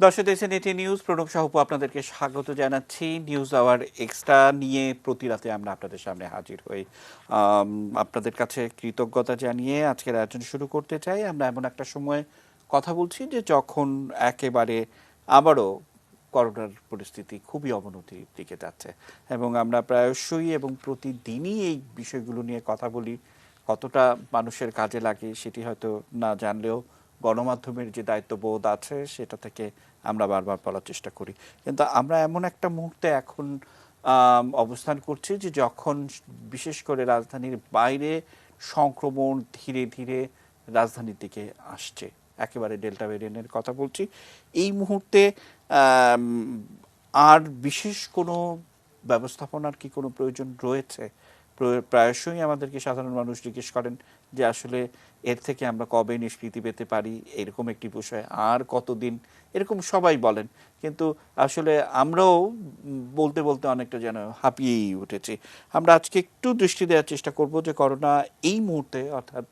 দর্শক দেখছেন এটি নিউজ, প্রণব সাহুপু আপনাদেরকে স্বাগত জানাচ্ছি। নিউজ আওয়ার এক্সট্রা নিয়ে প্রতি রাতে আমরা আপনাদের সামনে হাজির হই। আপনাদের কাছে কৃতজ্ঞতা জানিয়ে আজকের আয়োজন শুরু করতে চাই। আমরা এমন একটা সময় কথা বলছি যে যখন একেবারে আবারও করোনার পরিস্থিতি খুবই অবনতির দিকে যাচ্ছে এবং আমরা প্রায়শই এবং প্রতিদিনই এই বিষয়গুলো নিয়ে কথা বলি। কতটা মানুষের কাজে লাগে সেটি হয়তো না জানলেও গণমাধ্যমের যে দায়িত্ববোধ আছে সেটা থেকে আমরা বারবার বলার চেষ্টা করি। কিন্তু আমরা এমন একটা মুহূর্তে এখন অবস্থান করছি যে যখন বিশেষ করে রাজধানীর বাইরে সংক্রমণ ধীরে ধীরে রাজধানীর দিকে আসছে, একেবারে ডেল্টা ভ্যারিয়েন্টের কথা বলছি। এই মুহূর্তে আর বিশেষ কোনো ব্যবস্থাপনার কি কোনো প্রয়োজন রয়েছে? প্রায়শই আমাদেরকে সাধারণ মানুষ জিজ্ঞেস করেন যে আসলে এর থেকে আমরা কবে নিষ্কৃতি পেতে পারি, এরকম একটি বিষয় আর কতদিন, এরকম সবাই বলেন। কিন্তু আসলে আমরাও বলতে বলতে অনেকটা যেন হাঁপিয়েই উঠেছি। আমরা আজকে একটু দৃষ্টি দেওয়ার চেষ্টা করব যে করোনা এই মুহূর্তে অর্থাৎ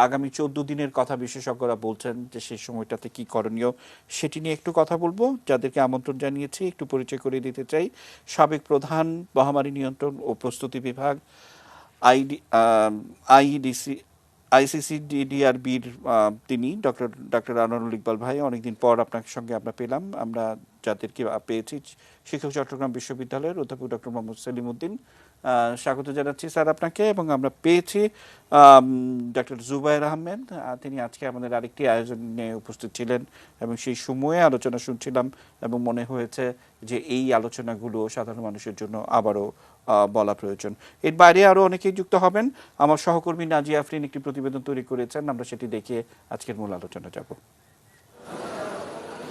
আগামী 14 দিনের কথা বিশেষজ্ঞরা বলছেন যে সেই সময়টাতে কি করণীয় সেটি নিয়ে একটু কথা বলবো। যাদেরকে আমন্ত্রণ জানিয়েছি একটু পরিচয় করে দিতে চাই। সাবেক প্রধান, মহামারী নিয়ন্ত্রণ ও প্রস্তুতি বিভাগ, আইইডিসি আইসিসিডিডিআরবির তিনি ডক্টর আনোয়ারুল ইকবাল ভাই। অনেকদিন পর আপনার সঙ্গে আমরা পেলাম। আমরা যাদেরকে পেয়েছি, শিক্ষক চট্টগ্রাম বিশ্ববিদ্যালয়ের অধ্যাপক ডক্টর মোহাম্মদ সেলিম উদ্দিন, স্বাগত জানাচ্ছি স্যার আপনাকে। এবং আমরা পেয়েছি ডক্টর জুবায়ের আহমেদ, তিনি আজকে আমাদের আরেকটি আয়োজনে উপস্থিত ছিলেন এবং সেই সময়ে আলোচনা শুনছিলাম এবং মনে হয়েছে যে এই আলোচনাগুলো সাধারণ মানুষের জন্য আবারও বলা প্রয়োজন। এর বাইরে আরও অনেকেই যুক্ত হবেন। আমার সহকর্মী নাজিয়া আফরিন একটি প্রতিবেদন তৈরি করেছেন, আমরা সেটি দেখে আজকের মূল আলোচনা যাব।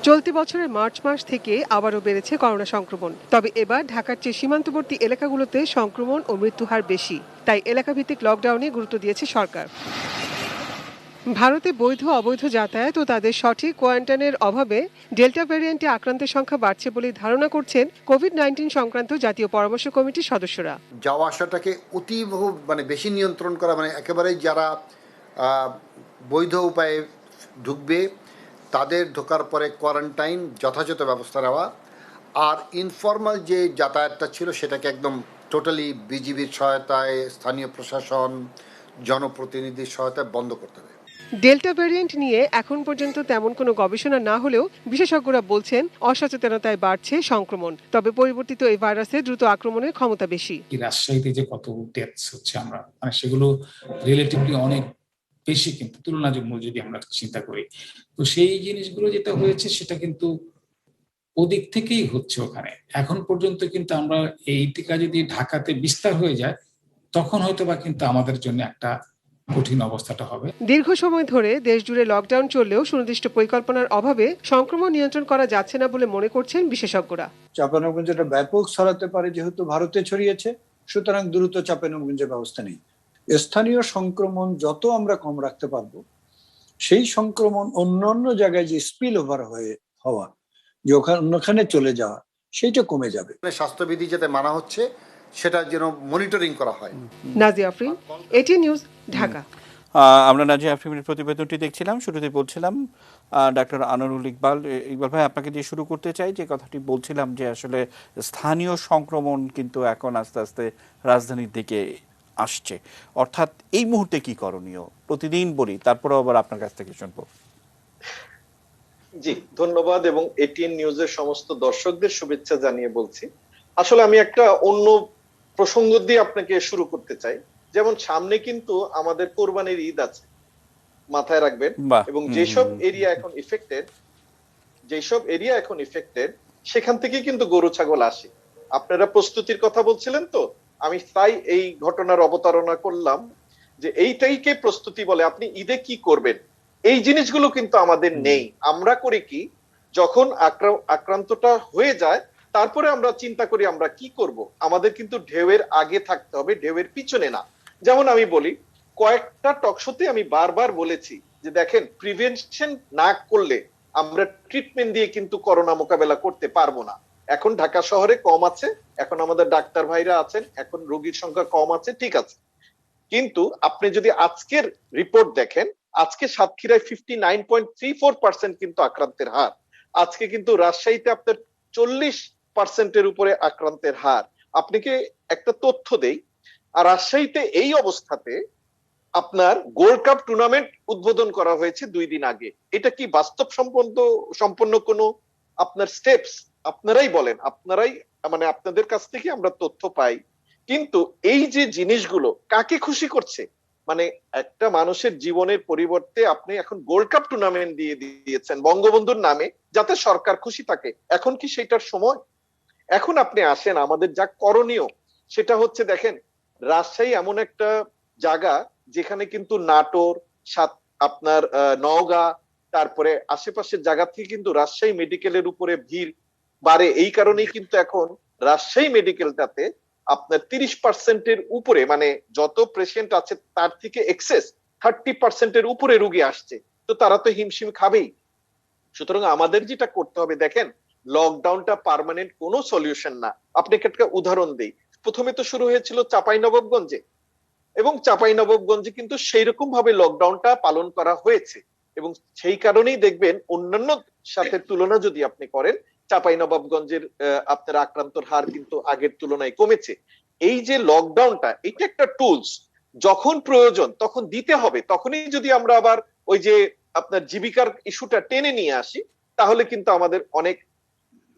চলতি বছরের মার্চ মাস থেকে আবারও বেড়েছে করোনা সংক্রমণ। তবে এবার ঢাকার চেয়ে সীমান্তবর্তী এলাকাগুলোতে সংক্রমণ ও মৃত্যু হার বেশি, তাই এলাকাভিত্তিক লকডাউনে গুরুত্ব দিয়েছে সরকার। ভারতে বৈধ অবৈধ যাতায়াত ও তাদের সঠিক কোয়ারেন্টাইনের অভাবে ডেল্টা ভ্যারিয়েন্টে আক্রান্তের সংখ্যা বাড়ছে বলে ধারণা করছেন কোভিড-19 সংক্রান্ত জাতীয় পরামর্শ কমিটির সদস্যরা। যাওয়া আসাটাকে অতীব বেশি নিয়ন্ত্রণ করা, একেবারেই যারা বৈধ উপায়ে ঢুকবে তাদের ঢোকার পরে কোয়ারেন্টাইন যথাযথ ব্যবস্থা নেওয়া, আর ইনফর্মাল যে যাতায়াতটা ছিল সেটাকে একদম টোটালি বিজিবির সহায়তায়, স্থানীয় প্রশাসন, জনপ্রতিনিধির সহায়তায় বন্ধ করতে হবে। ডেল্টা ভ্যারিয়েন্ট নিয়ে এখন পর্যন্ত তেমন কোনো গবেষণা না হলেও বিশেষজ্ঞরা বলছেন অসচেতনতায় বাড়ছে সংক্রমণ। তবে পরিবর্তিত এই ভাইরাসের দ্রুত আক্রমণের ক্ষমতা বেশি। রাজশাহীতে যে কত ডেথস হচ্ছে আমরা সেগুলো রিলেটিভলি অনেক বেশি, কিন্তু তুলনাযোগ্য যদি আমরা চিন্তা করি, তো সেই জিনিসগুলো যেটা হয়েছে সেটা কিন্তু ওদিক থেকেই হচ্ছে ওখানে। এখন পর্যন্ত কিন্তু আমরা এই টিকা যদি ঢাকাতে বিস্তার হয়ে যায় তখন হয়তো বা কিন্তু আমাদের জন্য একটা কঠিন অবস্থাটা হবে। দীর্ঘ সময় ধরে দেশ জুড়ে লকডাউন চললেও সুনির্দিষ্ট পরিকল্পনার অভাবে সংক্রমণ নিয়ন্ত্রণ করা যাচ্ছে না বলে মনে করছেন বিশেষজ্ঞরা। চাঁপাইনবাবগঞ্জে ব্যাপক ছড়াতে পারে, যেহেতু ভারতে ছড়িয়েছে, সুতরাং দ্রুত চাঁপাইনবাবগঞ্জের ব্যবস্থা নেই। স্থানীয় সংক্রমণ যত আমরা কম রাখতে পারবো, সেই সংক্রমণ অন্যান্য জায়গায় যে স্পিল ওভার হওয়া, যে ওখানে চলে যাওয়া, সেইটা কমে যাবে। স্বাস্থ্যবিধি যাতে মানা হচ্ছে সেটা যেন মনিটরিং করা হয়। নাজিয়া আফরিন, এটি নিউজ, ঢাকা। আমরা নাজিয়া আফরিনের প্রতিবেদনটি দেখছিলাম। শুরুতে বলছিলাম ডাক্তার আনোয়ারুল ইকবাল ভাই, আপনাকে দিয়ে শুরু করতে চাই। যে কথাটি বলছিলাম যে আসলে স্থানীয় সংক্রমণ কিন্তু এখন আস্তে আস্তে রাজধানীর দিকে আসছে, অর্থাৎ এই মুহূর্তে কি করণীয় প্রতিদিন বলি, তারপরে আবার আপনার কাছ থেকে শুনবো। জি, ধন্যবাদ এবং এটিএন নিউজের সমস্ত দর্শকদের শুভেচ্ছা জানিয়ে বলছি। আসলে আমি একটা অন্য প্রসঙ্গ দিয়ে আপনাকে শুরু করতে চাই। যেমন সামনে কিন্তু আমাদের কোরবানির ঈদ আছে, মাথায় রাখবেন। এবং যেসব এরিয়া এখন ইফেক্টেড সেখান থেকে কিন্তু গরু ছাগল আসে। আপনারা প্রস্তুতির কথা বলছিলেন, তো আমি তাই এই ঘটনার অবতারণা করলাম যে এইটাইকে প্রস্তুতি বলে। আপনি ঈদে কি করবেন, এই জিনিসগুলো কিন্তু আমাদের নেই। আমরা করি কি, যখন আক্রান্তটা হয়ে যায় তারপরে আমরা চিন্তা করি আমরা কি করব। আমাদের কিন্তু ঢেউয়ের আগে থাকতে হবে, ঢেউয়ের পিছনে না। যেমন আমি বলি, কয়েকটা টকশোতে আমি বারবার বলেছি যে দেখেন, প্রিভেনশন না করলে আমরা ট্রিটমেন্ট দিয়ে কিন্তু করোনা মোকাবেলা করতে পারবো না। এখন ঢাকা শহরে কম আছে, এখন আমাদের ডাক্তার ভাইরা আছেন, এখন রোগীর সংখ্যা কম আছে, ঠিক আছে। কিন্তু আপনি যদি আজকের রিপোর্ট দেখেন, আজকে সাতক্ষীরায় 59.34% কিন্তু আক্রান্তের হার। আজকে কিন্তু রাজশাহীতে আপনার 40% উপরে আক্রান্তের হার। আপনাকে একটা তথ্য দেই, আর রাজশাহীতে এই অবস্থাতে আপনার গোল্ড কাপ টুর্নামেন্ট উদ্বোধন করা হয়েছে 2 দিন আগে। এটা কি বাস্তব সম্পন্ন কোনো আপনার স্টেপস? আপনারাই বলেন, আপনারাই মানে আপনাদের কাছ থেকে আমরা তথ্য পাই। কিন্তু এই যে জিনিসগুলো কাকে খুশি করছে? মানে একটা মানুষের জীবনের পরিবর্তে আপনি এখন গোল্ড কাপ টুর্নামেন্ট দিয়ে দিয়েছেন বঙ্গবন্ধুর নামে, যাতে সরকার খুশি থাকে। এখন কি সেটার সময়? এখন আপনি আসেন, আমাদের যা করণীয় সেটা হচ্ছে, দেখেন রাজশাহী এমন একটা জায়গা যেখানে কিন্তু নাটোর, আপনার নওগাঁ, তারপরে আশেপাশের জায়গা থেকে কিন্তু রাজশাহী মেডিকেলের উপরে ভিড় বাড়ে। এই কারণেই কিন্তু এখন রাজশাহী মেডিকেলটাতে আপনার 30%-এর উপরে, মানে যত পেশেন্ট আছে তার থেকে এক্সেস 30%-এর উপরে রোগী আসছে। তো তারা তো হিমশিম খাবেই। সুতরাং আমাদের যেটা করতে হবে, দেখেন লকডাউনটা পার্মানেন্ট কোনো সলিউশন না। আপনাকে একটা উদাহরণ দেই। প্রথমে তো শুরু হয়েছিল চাঁপাইনবাবগঞ্জে, এবং চাঁপাইনবাবগঞ্জে কিন্তু সেই রকম ভাবে লকডাউনটা পালন করা হয়েছে, এবং সেই কারণেই দেখবেন অন্যান্য সাথে তুলনা যদি আপনি করেন, চাঁপাইনবাবগঞ্জের আপনার আক্রান্তর হার কিন্তু আগের তুলনায় কমেছে। এই যে লকডাউনটা, এটা একটা টুলস, যখন প্রয়োজন তখন দিতে হবে। তখনই যদি আমরা আবার ওই যে আপনার জীবিকার ইস্যুটা টেনে নিয়ে আসি, তাহলে কিন্তু আমাদের অনেক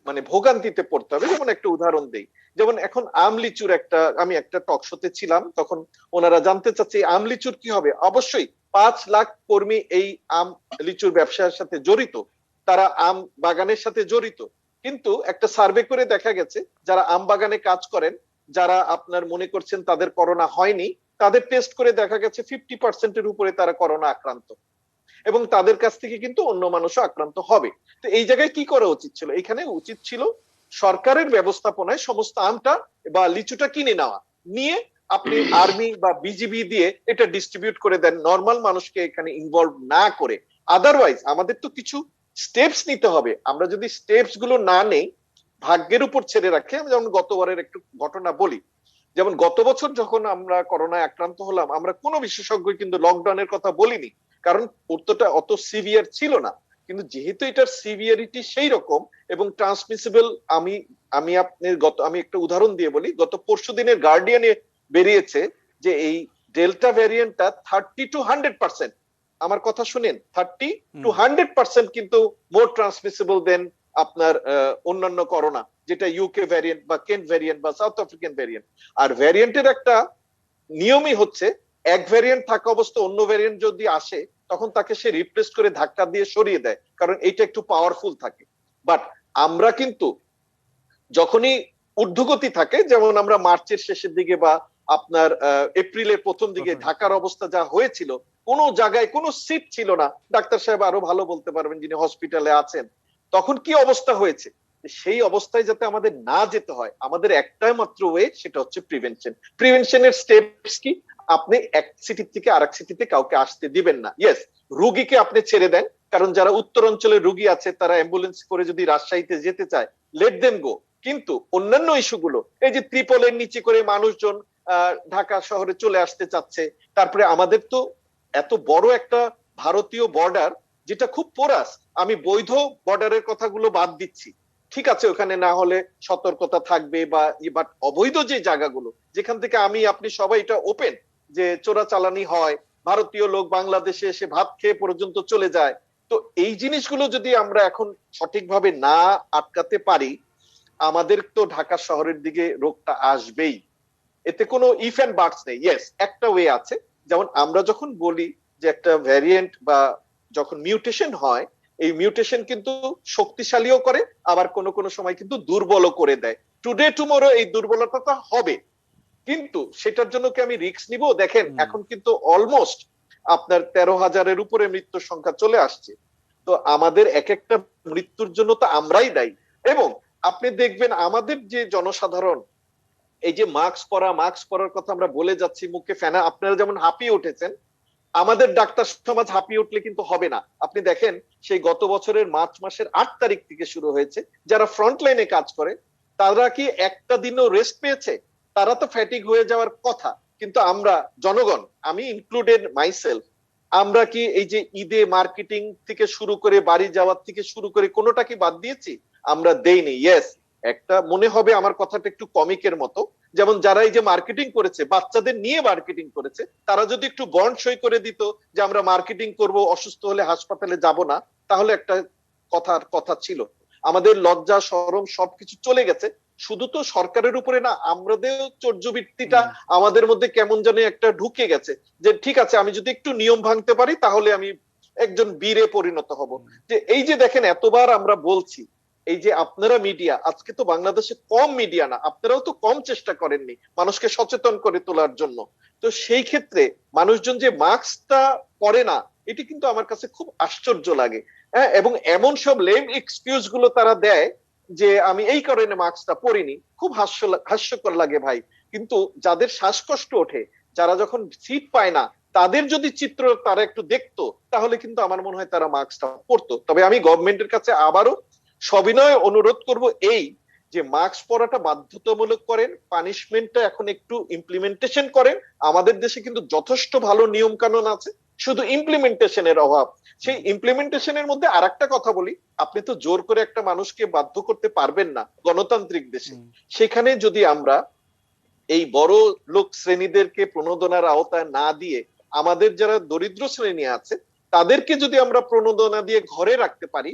মানে ভোগান্তিতে পড়তে হবে। যেমন একটা উদাহরণ দেই, যেমন এখন আমলিচুর আমি একটা টক শোতে ছিলাম, তখন ওনারা জানতে চাচ্ছে আমলিচুর কি হবে। অবশ্যই 5 লাখ কর্মী এই আম লিচুর ব্যবসার সাথে জড়িত, তারা আম বাগানের সাথে জড়িত। কিন্তু একটা সার্ভে করে দেখা গেছে, যারা আম বাগানে কাজ করেন, যারা আপনার মনে করছেন তাদের করোনা হয়নি, তাদের টেস্ট করে দেখা গেছে 50%-এর উপরে তারা করোনা আক্রান্ত, এবং তাদের কাছ থেকে কিন্তু অন্য মানুষও আক্রান্ত হবে। তো এই জায়গায় কি করা উচিত ছিল? এখানে উচিত ছিল সরকারের ব্যবস্থাপনায় সমস্ত আমটা বা লিচুটা কিনে নেওয়া, নিয়ে আপনি আর্মি বা বিজিবি দিয়ে এটা ডিস্ট্রিবিউট করে দেন, নর্মাল মানুষকে এখানে ইনভলভ না করে। আদারওয়াইজ আমাদের তো কিছু স্টেপস নিতে হবে। আমরা যদি স্টেপস গুলো না নেই, ভাগ্যের উপর ছেড়ে রাখি। আমি যেমন গতবারের একটু ঘটনা বলি, যেমন গত বছর যখন আমরা করোনায় আক্রান্ত হলাম, আমরা কোনো বিশেষজ্ঞ কিন্তু লকডাউনের কথা বলিনি, কারণ উত্তরটা অত সিভিয়ার ছিল না। কিন্তু যেহেতু এটার সিভিয়ারিটি সেই রকম এবং ট্রান্সমিসিবল, আমি একটা উদাহরণ দিয়ে বলি। গত পরশুদিনের গার্ডিয়ানে বেরিয়েছে যে এই ডেল্টা ভ্যারিয়েন্টটা 30-100%, আমার কথা শুনেন, 30-100% কিন্তু মোর ট্রান্সমিসিবল দেন আপনার অন্যান্য করোনা, যেটা ইউকে ভ্যারিয়েন্ট বা কেন্ট ভ্যারিয়েন্ট বা সাউথ আফ্রিকান ভ্যারিয়েন্ট। আর ভ্যারিয়েন্টের একটা নিয়মই হচ্ছে, এক ভ্যারিয়েন্ট থাকা অবস্থা অন্য ভ্যারিয়েন্ট যদি আসে, তখন তাকে সে রিপ্লেস করে ধাক্কা দিয়ে সরিয়ে দেয়, কারণ এটা একটু পাওয়ারফুল থাকে। বাট আমরা কিন্তু যখনই ঊর্ধ্বগতি থাকে, যেমন আমরা মার্চের শেষের দিকে বা আপনার এপ্রিলের প্রথম দিকে ঢাকার অবস্থা যা হয়েছিল, কোনো জায়গায় কোনো সিট ছিল না। ডাক্তার সাহেব আরো ভালো বলতে পারবেন যিনি হসপিটালে আছেন, তখন কি অবস্থা হয়েছে। সেই অবস্থায় যাতে আমাদের না যেতে হয়, আমাদের একটাই মাত্র ওয়ে, সেটা হচ্ছে প্রিভেনশন। প্রিভেনশনের স্টেপস কি? আপনি এক সিটি থেকে আরেক সিটিতে কাউকে আসতে দিবেন না। ইয়েস, রুগীকে আপনি ছেড়ে দেন, কারণ যারা উত্তর অঞ্চলের রুগী আছে তারা অ্যাম্বুলেন্স করে যদি রাজশাহীতে যেতে চায়, লেট দেম গো। কিন্তু অন্যান্য ইস্যুগুলো, এই যে ত্রিপলের নিচে করে মানুষজন ঢাকা শহরে চলে আসতে চাচ্ছে, তারপরে আমাদের তো এত বড় একটা ভারতীয় বর্ডার যেটা খুব পোরাস। আমি বৈধ বর্ডারের কথাগুলো বাদ দিচ্ছি, ঠিক আছে, ওখানে না হলে সতর্কতা থাকবে, বাট অবৈধ যে জায়গাগুলো যেখান থেকে আপনি সবাই এটা ওপেন যে চোরাচালানি হয়, ভারতীয় লোক বাংলাদেশে এসে ভাত খেয়ে পর্যন্ত চলে যায়। তো এই জিনিসগুলো যদি আমরা এখন সঠিকভাবে না আটকাতে পারি, আমাদের তো ঢাকা শহরের দিকে রোগটা আসবেই। এতে কোনো ইফ এন্ড বাটস নেই। ইয়েস, একটা ওয়ে আছে। যেমন আমরা যখন বলি যে একটা ভ্যারিয়েন্ট বা যখন মিউটেশন হয়, এই মিউটেশন কিন্তু শক্তিশালীও করে, আবার কোনো কোনো সময় কিন্তু দুর্বলও করে দেয়। টুডে টুমরো এই দুর্বলতাটা হবে, কিন্তু সেটার জন্য কি আমি রিস্ক নিব? দেখেন এখন কিন্তু অলমোস্ট আপনার 13,000-এর উপরে মৃত্যুর সংখ্যা চলে আসছে। তো আমাদের এক একটা মৃত্যুর জন্য তো আমরাই দায়ী। এবং আপনি দেখবেন আমাদের যে জনসাধারণ, এই যে মাস্ক পরার কথা আমরা বলে যাচ্ছি, মুখে ফেনা, আপনারা যেমন হাঁপিয়ে উঠেছেন, আমাদের ডাক্তার সমাজ হাঁপিয়ে উঠলে কিন্তু হবে না। আপনি দেখেন সেই গত বছরের মার্চ মাসের 8 তারিখ থেকে শুরু হয়েছে, যারা ফ্রন্ট লাইনে কাজ করে তারা কি একটা দিনও রেস্ট পেয়েছে? তারা তো ফ্যাটিক হয়ে যাওয়ার কথা। কিন্তু আমরা জনগণ, আমি ইনক্লুডেড মাইসেলফ, আমরা কি এই যে ঈদে মার্কেটিং থেকে শুরু করে বাড়ি যাওয়ার থেকে শুরু করে কোনোটা কি বাদ দিয়েছি? আমরা দেইনি। ইয়েস, একটা মনে হবে আমার কথাটা একটু কমিকের মতো, যেমন যারা এই যে মার্কেটিং করেছে, বাচ্চাদের নিয়ে মার্কেটিং করেছে, তারা যদি একটু বন্ড সই করে দিত যে আমরা মার্কেটিং করব, অসুস্থ হলে হাসপাতালে যাব না, তাহলে একটা কথা ছিল। আমাদের লজ্জা শরম সবকিছু চলে গেছে। শুধু তো সরকারের উপরে না, আমাদের চর্যবৃত্তিটা আমাদের মধ্যে কেমন জানি একটা ঢুকে গেছে, যে ঠিক আছে আমি যদি একটু নিয়ম ভাঙতে পারি তাহলে আমি একজন বীরে পরিণত হব। যে এই যে দেখেন এতবার আমরা বলছি, এই যে আপনারা মিডিয়া, আজকে তো বাংলাদেশে কম মিডিয়া না, আপনারাও তো কম চেষ্টা করেননি মানুষকে সচেতন করে তোলার জন্য। তো সেই ক্ষেত্রে মানুষজন যে মাস্কটা পরে না, এটি কিন্তু আমার কাছে খুব আশ্চর্য লাগে। হ্যাঁ, এবং এমন সব লেম এক্সকিউজ গুলো তারা দেয় যে আমি এই কারণে মাস্কটা পরিনি, খুব হাস্যকর লাগে ভাই। কিন্তু যাদের শ্বাসকষ্ট ওঠে, যারা যখন সিট পায় না, তাদের যদি চিত্র তারা একটু দেখতো, তাহলে কিন্তু আমার মনে হয় তারা মাস্কটা পরতো। তবে আমি গভর্নমেন্টের কাছে আবারও সবিনয় অনুরোধ করব এই যে মাস্ক পরাটা বাধ্যতামূলক করেন, পানিশমেন্টটা এখন একটু ইমপ্লিমেন্টেশন করেন। আমাদের দেশে কিন্তু যথেষ্ট ভালো নিয়ম কানুন আছে, শুধু ইমপ্লিমেন্টেশনের অভাব। সেই ইমপ্লিমেন্টেশনের মধ্যে আরেকটা কথা বলি, আপনি তো জোর করে একটা মানুষকে বাধ্য করতে পারবেন না গণতান্ত্রিক দেশে। সেখানে যদি আমরা এই বড় লোক শ্রেণীদেরকে প্রণোদনার আওতায় না দিয়ে আমাদের যারা দরিদ্র শ্রেণী আছে তাদেরকে যদি আমরা প্রণোদনা দিয়ে ঘরে রাখতে পারি,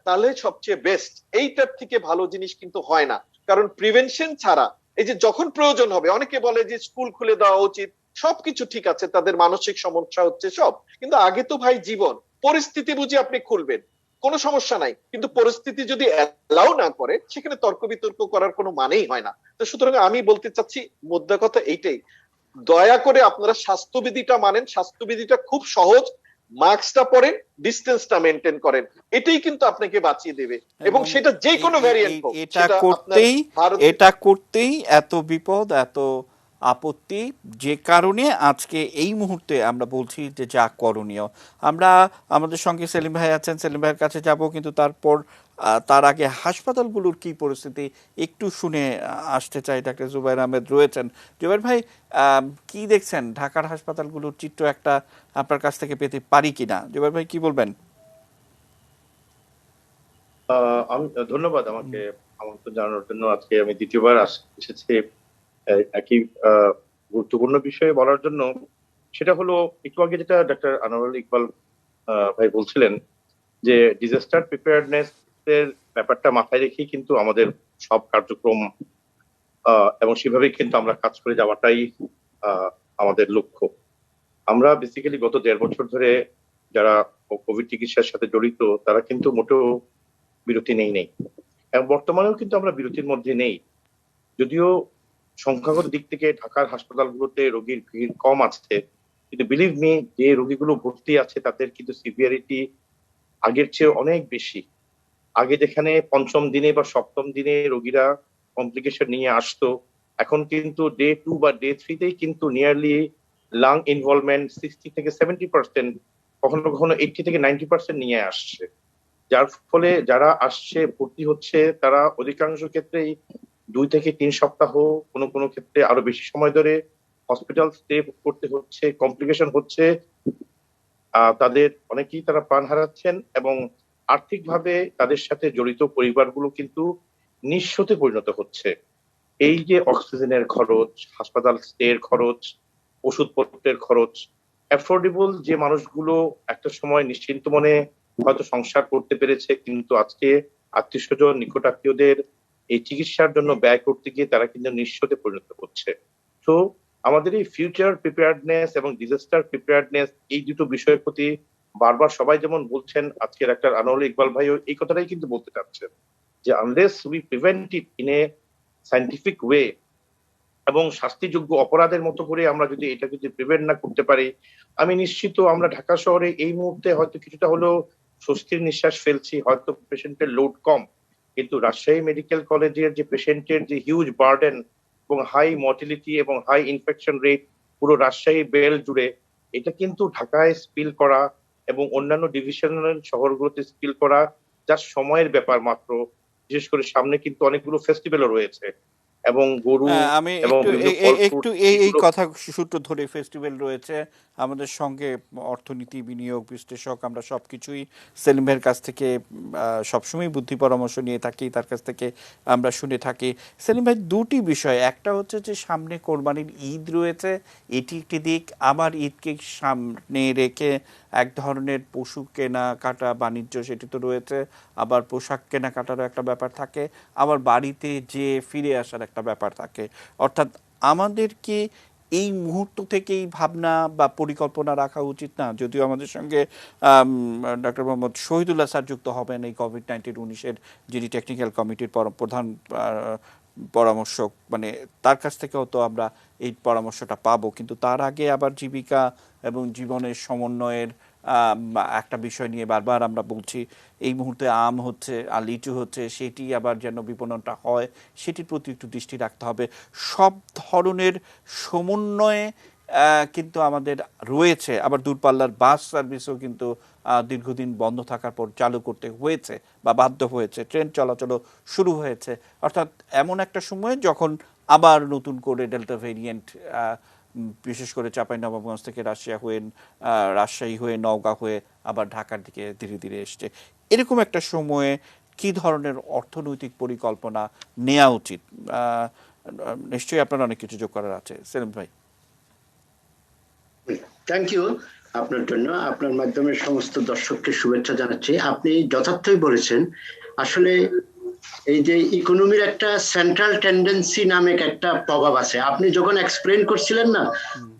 তাহলে সবচেয়ে বেস্ট। এইটার থেকে ভালো জিনিস কিন্তু হয় না, কারণ প্রিভেনশন ছাড়া এই যে যখন প্রয়োজন হবে, অনেকে বলে যে স্কুল খুলে দেওয়া উচিত, সবকিছু ঠিক আছে, তাদের মানসিক সমস্যা হচ্ছে সব, কিন্তু আগে তো ভাই জীবন, পরিস্থিতি বুঝে আপনি খুলবেন, কোনো সমস্যা নাই, কিন্তু পরিস্থিতি যদি অ্যালাউ না করে, সেখানে তর্ক বিতর্ক করার কোনো মানেই হয় না। তো সুতরাং আমি বলতে চাচ্ছি মোদ্দা কথা এইটাই, দয়া করে আপনারা স্বাস্থ্যবিধিটা মানেন, স্বাস্থ্যবিধিটা খুব সহজ, মাস্কটা পরেন, ডিস্টেন্সটা মেনটেন করেন, এটাই কিন্তু আপনাকে বাঁচিয়ে দেবে, এবং সেটা যে কোনো ভ্যারিয়েন্ট হোক। এটা করতেই এত বিপদ, এত আপত্তি, যে কারণে আজকে এই মুহূর্তে আমরা বলছি যে যা করণীয়। আমরা আমাদের সঙ্গে সেলিম ভাই আছেন, সেলিম ভাইয়ের কাছে যাব, কিন্তু তার আগে হাসপাতালগুলোর কি পরিস্থিতি একটু শুনে আসতে চাই। ডাক্তার জুবাইর আহমেদ রয়েছেন। জুবাইর ভাই, কি দেখছেন ঢাকার হাসপাতালগুলোর চিত্র একটা আপনার কাছ থেকে পেতে পারি কিনা? জুবাইর ভাই কি বলবেন? আমি ধন্যবাদ আমাকে আমন্ত্রণ জানানোর জন্য। আজকে আমি দ্বিতীয়বার এসেছি একই গুরুত্বপূর্ণ বিষয়ে বলার জন্য। সেটা হলো একটু আগে যেটা ডাক্তার আনোয়ারুল ইকবাল ভাই বলছিলেন, যে ডিজাস্টার প্রিপেয়ারনেস এর ব্যাপারটা মাথায় রেখেই কিন্তু আমাদের সব কার্যক্রম এবং সেভাবেই কিন্তু আমরা কাজ করে যাওয়াটাই আমাদের লক্ষ্য। আমরা বেসিক্যালি গত 1.5 বছর ধরে যারা কোভিড চিকিৎসার সাথে জড়িত, তারা কিন্তু মোটেও বিরতি নেই, এবং বর্তমানেও কিন্তু আমরা বিরতির মধ্যে নেই। যদিও সংখ্যাগত দিক থেকে ঢাকার হাসপাতালগুলোতে রোগীর ভিড় কম আছে, কিন্তু বিলিভ মি, যে রোগীগুলো ভর্তি আছে তাদের কিন্তু সিভিয়ারিটি আগের চেয়ে অনেক বেশি। আগে যেখানে 5ম দিনে বা 7ম দিনে রোগীরা কমপ্লিকেশন নিয়ে আসতো, এখন কিন্তু ডে 2 বা ডে 3তেই কিন্তু নিয়ারলি লাং ইনভলভমেন্ট 60 থেকে 70%, কখনো কখনো 80 থেকে 90% নিয়ে আসছে। যার ফলে যারা আসছে ভর্তি হচ্ছে, তারা অধিকাংশ ক্ষেত্রেই 2 থেকে 3 সপ্তাহ, কোনো কোনো ক্ষেত্রে আরো বেশি সময় ধরে হসপিটাল স্টে করতে হচ্ছে, কমপ্লিকেশন হচ্ছে, তাদের অনেকেই তারা প্রাণ হারাচ্ছেন, এবং আর্থিকভাবে তাদের সাথে জড়িত পরিবারগুলো কিন্তু নিঃস্বতে পরিণত হচ্ছে। এই যে অক্সিজেনের খরচ, হাসপাতাল স্টের খরচ, ওষুধপত্রের খরচ, অ্যাফোর্ডেবল যে মানুষগুলো একটা সময় নিশ্চিন্ত মনে হয়তো সংসার করতে পেরেছে, কিন্তু আজকে আত্মীয় স্বজন, নিকট আত্মীয়দের এই চিকিৎসার জন্য ব্যয় করতে গিয়ে তারা কিন্তু নিঃস্বতে পরিণত হচ্ছে। তো আমাদের এই ফিউচার প্রিপেয়ারনেস এবং ডিজাস্টার প্রিপেয়ারনেস, এই দুটো বিষয়ের প্রতি বারবার সবাই যেমন বলছেন, আজকে ডাক্তার আনোয়ারুল ইকবাল ভাইও এই কথাটাই কিন্তু বলতে চাচ্ছেন, যে unless we prevent it in a scientific way, এবং শাস্তিযোগ্য অপরাধের মতো করে আমরা যদি এটা যদি প্রিভেন্ট না করতে পারি, আমি নিশ্চিত আমরা ঢাকা শহরে এই মুহূর্তে হয়তো কিছুটা হলেও স্বস্তির নিঃশ্বাস ফেলছি, হয়তো পেশেন্টের লোড কম, কিন্তু রাজশাহী মেডিকেল কলেজের যে পেশেন্টের যে হিউজ বার্ডেন এবং হাই মর্টিলিটি এবং হাই ইনফেকশন রেট পুরো রাজশাহী বেল জুড়ে, এটা কিন্তু ঢাকায় স্পিল করা এবং অন্যান্য ডিভিশনাল শহরগুলোতে স্পিল করা যা সময়ের ব্যাপার মাত্র। বিশেষ করে সামনে কিন্তু অনেকগুলো ফেস্টিভ্যালও রয়েছে। এবং গরু আমি এবং একটু বিভিন্ন ফল ফ্রুট একটু এই কথা সূত্র ধরে ফেস্টিভ্যাল রয়েছে আমাদের সঙ্গে, অর্থনীতি, বিনিয়োগ বিশ্লেষক, আমরা সবকিছুই সেলিম ভাইয়ের কাছ থেকে সবসময় বুদ্ধি পরামর্শ নিয়ে থাকি, তার কাছ থেকে আমরা শুনে থাকি। সেলিম ভাই, দুটি বিষয়, একটা হচ্ছে যে সামনে কোরবানির ঈদ রয়েছে, এটি একটি দিক, আবার ঈদকে সামনে রেখে এক ধরনের পশু কেনাকাটা বাণিজ্য সেটি তো রয়েছে, আবার পোশাক কেনাকাটারও একটা ব্যাপার থাকে, আবার বাড়িতে যে ফিরে আসার একটা ব্যাপার থাকে। অর্থাৎ আমাদের কি এই মুহূর্ত থেকেই ভাবনা বা পরিকল্পনা রাখা উচিত না? যদিও আমাদের সঙ্গে ডক্টর মোহাম্মদ শহীদুল্লাহ স্যার যুক্ত হবেন, এই COVID-19-19 যিনি টেকনিক্যাল কমিটির প্রধান পরামর্শক, মানে তার কাছ থেকেও তো আমরা এই পরামর্শটা পাবো, কিন্তু তার আগে আবার জীবিকা এবং জীবনের সমন্বয়ের একটা বিষয় নিয়ে বারবার আমরা বলছি, এই মুহূর্তে আম হচ্ছে আর লিচু হচ্ছে, সেটি আবার যেন বিপণনটা হয় সেটির প্রতি একটু দৃষ্টি রাখতে হবে। সব ধরনের সমন্বয়ে কিন্তু আমাদের রয়েছে। আবার দূরপাল্লার বাস সার্ভিসও কিন্তু দীর্ঘদিন বন্ধ থাকার পর চালু করতে হয়েছে বা বাধ্য হয়েছে, ট্রেন চলাচলও শুরু হয়েছে। অর্থাৎ এমন একটা সময় যখন আবার নতুন করে ডেল্টা ভেরিয়েন্ট বিশেষ করে চাঁপাইনবাবগঞ্জ থেকে রাজশাহী হয়ে নওগাঁ হয়ে আবার ঢাকার দিকে ধীরে ধীরে এসছে, এরকম একটা সময়ে কি ধরনের অর্থনৈতিক পরিকল্পনা নেওয়া উচিত? নিশ্চয়ই আপনার অনেক কিছু যোগ করার আছে, সেলিম ভাই। থ্যাংক ইউ আপনার জন্য, আপনার মাধ্যমে সমস্ত দর্শককে শুভেচ্ছা জানাচ্ছি। আপনি যথার্থই বলেছেন। আসলে এই যে ইকোনমির একটা সেন্ট্রাল টেন্ডেন্সি নামে একটা প্রভাব আছে, আপনি যখন এক্সপ্লেন করছিলেন না,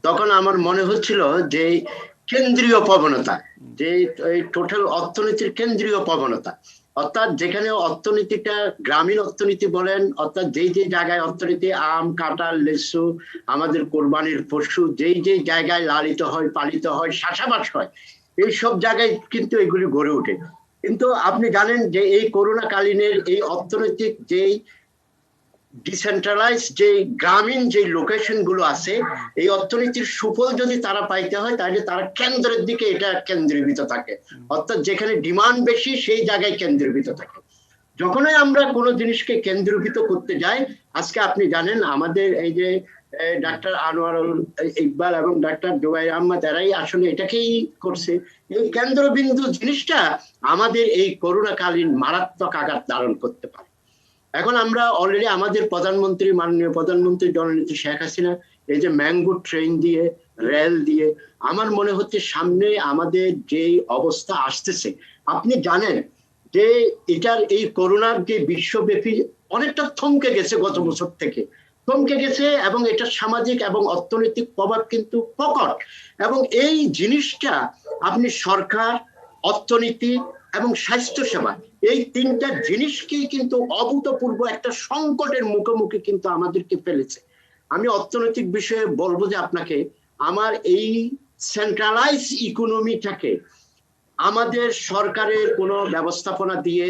তখন আমার মনে হচ্ছিল যে কেন্দ্রীয় প্রবণতা, যে এই টোটাল অর্থনীতির কেন্দ্রীয় প্রবণতা, অর্থাৎ যেখানে অর্থনীতিটা গ্রামীণ অর্থনীতি বলেন, অর্থাৎ যেই যে জায়গায় অর্থনীতি আম কাঁঠাল লিচু আমাদের কোরবানির পশু যেই যেই জায়গায় লালিত হয় পালিত হয় চাষাবাস হয়, এই সব জায়গায় কিন্তু এগুলি গড়ে ওঠে। কিন্তু আপনি জানেন যে এই করোনা কালীনের এই অর্থনৈতিক যেই ডিসেন্ট্রালাইজ যে গ্রামীণ যে লোকেশন গুলো আছে, এই অর্থনীতির সুফল যদি তারা পাইতে হয় তাহলে তারা কেন্দ্রের দিকে এটা কেন্দ্রীভূত থাকে, অর্থাৎ যেখানে ডিমান্ড বেশি সেই জায়গায় কেন্দ্রীভূত থাকে। যখনই আমরা কোনো জিনিসকে কেন্দ্রীভূত করতে যাই, আজকে আপনি জানেন আমাদের এই যে ডাক্তার আনোয়ারুল ইকবাল এবং ডাক্তার জুবাইর আহমদ এরাই আসলে এটাকেই করছে। এই কেন্দ্রবিন্দু জিনিসটা আমাদের এই করোনাকালীন মারাত্মক আঘাত ধারণ করতে পারে। এখন আমরা অলরেডি আমাদের প্রধানমন্ত্রী, মাননীয় প্রধানমন্ত্রী জননেত্রী শেখ হাসিনা এই যে ম্যাঙ্গো ট্রেন দিয়ে রেল দিয়ে, আমার মনে হচ্ছে সামনে আমাদের যে অবস্থা আসতেছে, আপনি জানেন যে এটার এই করোনার যে বিশ্বব্যাপী অনেকটা থমকে গেছে, গত বছর থেকে থমকে গেছে, এবং এটার সামাজিক এবং অর্থনৈতিক প্রভাব কিন্তু প্রকট। এবং এই জিনিসটা আপনি সরকার, অর্থনীতি এবং স্বাস্থ্য সেবা, এই তিনটা জিনিসকেই কিন্তু অভূতপূর্ব একটা সংকটের মুখোমুখি কিন্তু আমাদেরকে ফেলেছে। আমি অর্থনৈতিক বিষয়ে বলবো যে আপনাকে, আমার এই সেন্ট্রালাইজ ইকোনমিটাকে আমাদের সরকারের কোনো ব্যবস্থাপনা দিয়ে,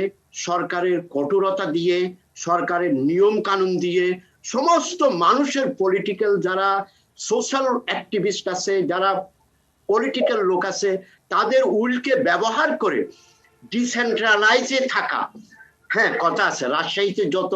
সরকারের কঠোরতা দিয়ে, সরকারের নিয়ম কানুন দিয়ে, সমস্ত মানুষের পলিটিক্যাল যারা সোশ্যাল অ্যাক্টিভিস্ট আছে, যারা পলিটিক্যাল লোক আছে, তাদের উইলকে ব্যবহার করে ডিসেন্ট্রালাইজে থাকা। হ্যাঁ, কথা আছে রাজশাহীতে যত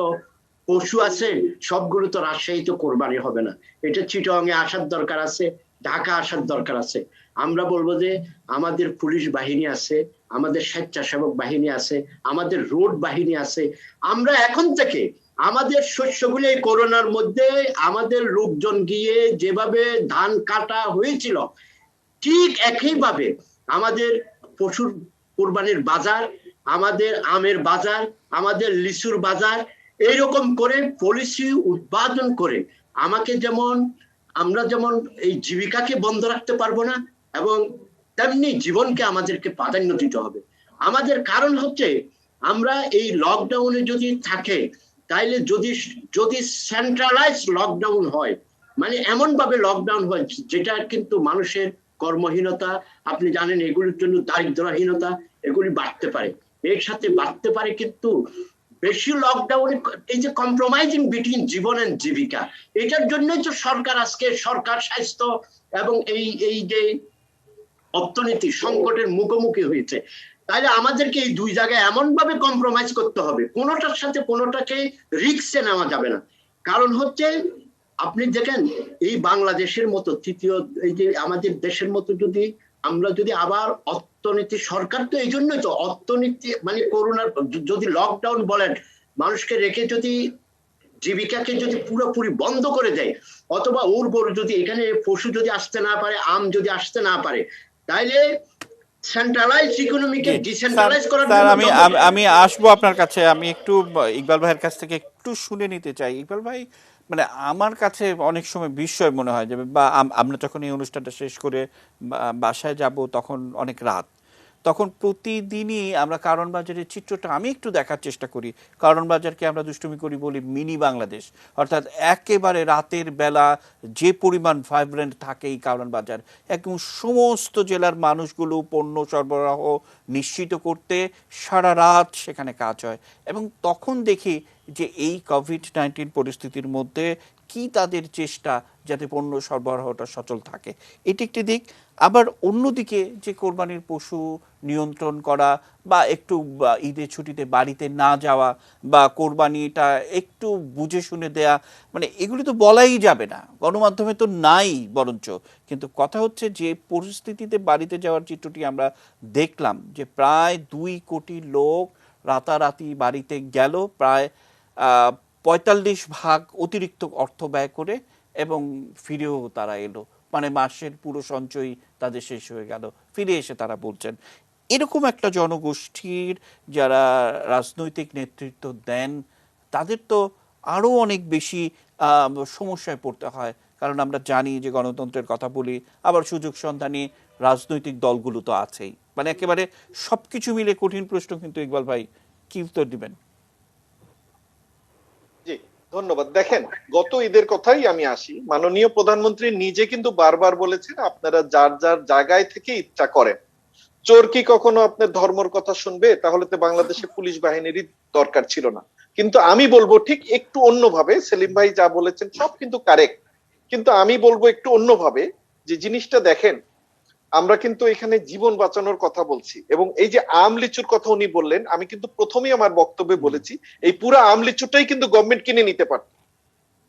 পশু আছে সবগুলো তো রাজশাহীতে কোরবানি হবে না, এটা চিটাগাং এ আসার দরকার আছে, ঢাকা আসার দরকার আছে। আমরা বলবো যে আমাদের পুলিশ বাহিনী আছে, আমাদের স্বেচ্ছাসেবক বাহিনী আছে, আমাদের রোড বাহিনী আছে। আমরা এখন থেকে আমাদের শস্যগুলো এই করোনার মধ্যে আমাদের লোকজন গিয়ে যেভাবে ধান কাটা হয়েছিল, ঠিক একইভাবে আমাদের পশুর কোরবানির বাজার, আমাদের আমের বাজার, আমাদের লিচুর বাজার, এইরকম করে পলিসি উৎপাদন করে আমাকে যেমন, আমরা যেমন এই জীবিকাকে বন্ধ রাখতে পারবো না, এবং তেমনি জীবনকে আমাদেরকে প্রাধান্য দিতে হবে আমাদের। কারণ হচ্ছে আমরা এই লকডাউনে যদি থাকে, তাইলে যদি সেন্ট্রালাইজ লকডাউন হয়, মানে এমন ভাবে লকডাউন হয় যেটা কিন্তু মানুষের কর্মহীনতা, আপনি জানেন এগুলির জন্য দারিদ্রহীনতা এগুলি বাড়তে পারে, এর সাথে বাড়তে পারে কিন্তু বেশি লকডাউনে এই যে কম্প্রোমাইজিং বিটুইন জীবন এন্ড জীবিকা, এটার জন্যই তো সরকার আজকে সরকার স্বাস্থ্য এবং এই যে অর্থনীতি সংকটের মুখোমুখি হয়েছে। তাহলে আমাদেরকে এই দুই জায়গায় এমন ভাবে কম্প্রোমাইজ করতে হবে, কোনোটার সাথে কোনোটাকে রিস্কে নেওয়া যাবে না। কারণ হচ্ছে আপনি দেখেন এই বাংলাদেশের মতো তৃতীয় এই যে আমাদের দেশের মতো যদি আমরা যদি আবার অর্থনীতি, সরকার তো এই জন্যই তো অর্থনীতি মানে করোনার যদি লকডাউন বলেন, মানুষকে রেখে যদি জীবিকাকে যদি পুরোপুরি বন্ধ করে দেয়, অথবা ওর গরু যদি এখানে পশু যদি আসতে না পারে, আম যদি আসতে না পারে, তাইলে সেন্ট্রালাইজ ইকোনমিকে ডিসেন্ট্রালাইজ করার স্যার, জন্য আমি আসবো আপনার কাছে। আমি একটু ইকবাল ভাইয়ের কাছ থেকে একটু শুনে নিতে চাই। ইকবাল ভাই, মানে আমার কাছে অনেক সময় বিস্ময় মনে হয় যে বা আমরা যখন এই অনুষ্ঠানটা শেষ করে বাসায় যাব তখন অনেক রাত, তখন প্রতিদিনই আমরা কারণ বাজারের চিত্রটা আমি একটু দেখার চেষ্টা করি। কারণ বাজারকে আমরা দুষ্টুমি করি বলি মিনি বাংলাদেশ, অর্থাৎ একেবারে রাতের বেলা যে পরিমাণ ভাইব্রেন্ট থাকে এই কারণ বাজার, একদম সমস্ত জেলার মানুষগুলো পণ্য সরবরাহ নিশ্চিত করতে সারা রাত সেখানে কাজ হয়। এবং তখন দেখি যে এই কোভিড-19 পরিস্থিতির মধ্যে কি তাদের চেষ্টা যাতে পণ্য সরবরাহটা সচল থাকে, এটি একটি দিক। আবার অন্যদিকে যে কোরবানির পশু নিয়ন্ত্রণ করা বা একটু ঈদের ছুটিতে বাড়িতে না যাওয়া বা কোরবানিটা একটু বুঝে শুনে দেয়া, মানে এগুলি তো বলাই যাবে না, গণমাধ্যমে তো নাই বরঞ্চ। কিন্তু কথা হচ্ছে যে পরিস্থিতিতে বাড়িতে যাওয়ার চিত্রটি আমরা দেখলাম যে প্রায় 2 কোটি লোক রাতারাতি বাড়িতে গেল, প্রায় 45 ভাগ অতিরিক্ত অর্থ ব্যয় করে, এবং ফিরেও তারা এলো, মানে মাসের পুরো সঞ্চয় তাদের শেষ হয়ে গেল। ফিরে এসে তারা বলছেন এরকম একটা জনগোষ্ঠীর যারা রাজনৈতিক নেতৃত্ব দেন তাদের তো আরো অনেক বেশি সমস্যায় পড়তে হয়। কারণ আমরা জানি যে গণতন্ত্রের কথা বলি, আবার সুযোগ সন্ধানী রাজনৈতিক দলগুলো তো আছেই। মানে একেবারে সবকিছু মিলে কঠিন প্রশ্ন। কিন্তু ইকবাল ভাই, কি উত্তর দিবেন? জি, ধন্যবাদ। দেখেন, গত ঈদের কথাই আমি আসি। মাননীয় প্রধানমন্ত্রী নিজে কিন্তু বারবার বলেছেন আপনারা যার যার জায়গায় থেকে ইচ্ছা করেন। চোর কি কখনো আপনার ধর্মের কথা শুনবে? তাহলে তো বাংলাদেশে পুলিশ বাহিনীরই দরকার ছিল না। কিন্তু আমি বলবো ঠিক একটু অন্যভাবে, সেলিম ভাই যা বলেছেন সব কিন্তু কারেক্ট, কিন্তু আমি বলবো একটু অন্যভাবে যে জিনিসটা দেখেন, আমরা কিন্তু এখানে জীবন বাঁচানোর কথা বলছি। এবং এই যে আম লিচুর কথা উনি বললেন, আমি কিন্তু প্রথমেই আমার বক্তব্যে বলেছি এই পুরো আম লিচুটাই কিন্তু গভর্নমেন্ট কিনে নিতে পারত,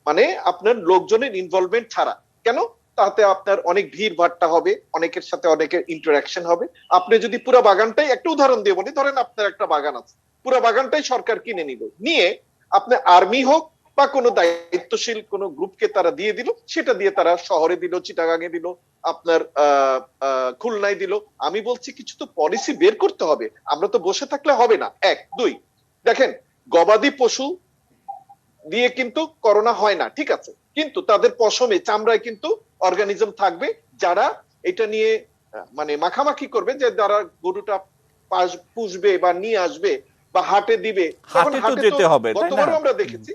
মানে আপনার লোকজনের ইনভলভমেন্ট ছাড়া। কেন? তাতে আপনার অনেক ভিড় ভাট্টা হবে, অনেকের সাথে অনেকের ইন্টারাকশন হবে। আপনি যদি পুরো বাগানটাই, একটা উদাহরণ দিয়ে বলি, ধরেন আপনার একটা বাগান আছে, পুরো বাগানটাই সরকার কিনে নিল, নিয়ে আপনি আর্মি হোক বা কোনো দায়িত্বশীল কোনো গ্রুপকে তারা দিয়ে দিল, সেটা দিয়ে তারা শহরে দিল, চিটাগাঙে দিল, আপনার খুলনায় দিল। আমি বলছি কিছু তো পলিসি বের করতে হবে, আমরা তো বসে থাকলে হবে না। 1 2 দেখেন, গবাদি পশু দিয়ে কিন্তু করোনা হয় না, ঠিক আছে, কিন্তু তাদের পশমে চামড়ায় কিন্তু অর্গানিজম থাকবে, যারা এটা নিয়ে মানে মাখামাখি করবে, যে যারা গরুটা পুষবে বা নিয়ে আসবে বা হাটে দিবে, তখন হাটে তো যেতে হবে, তাই না? গতবারও আমরা দেখেছি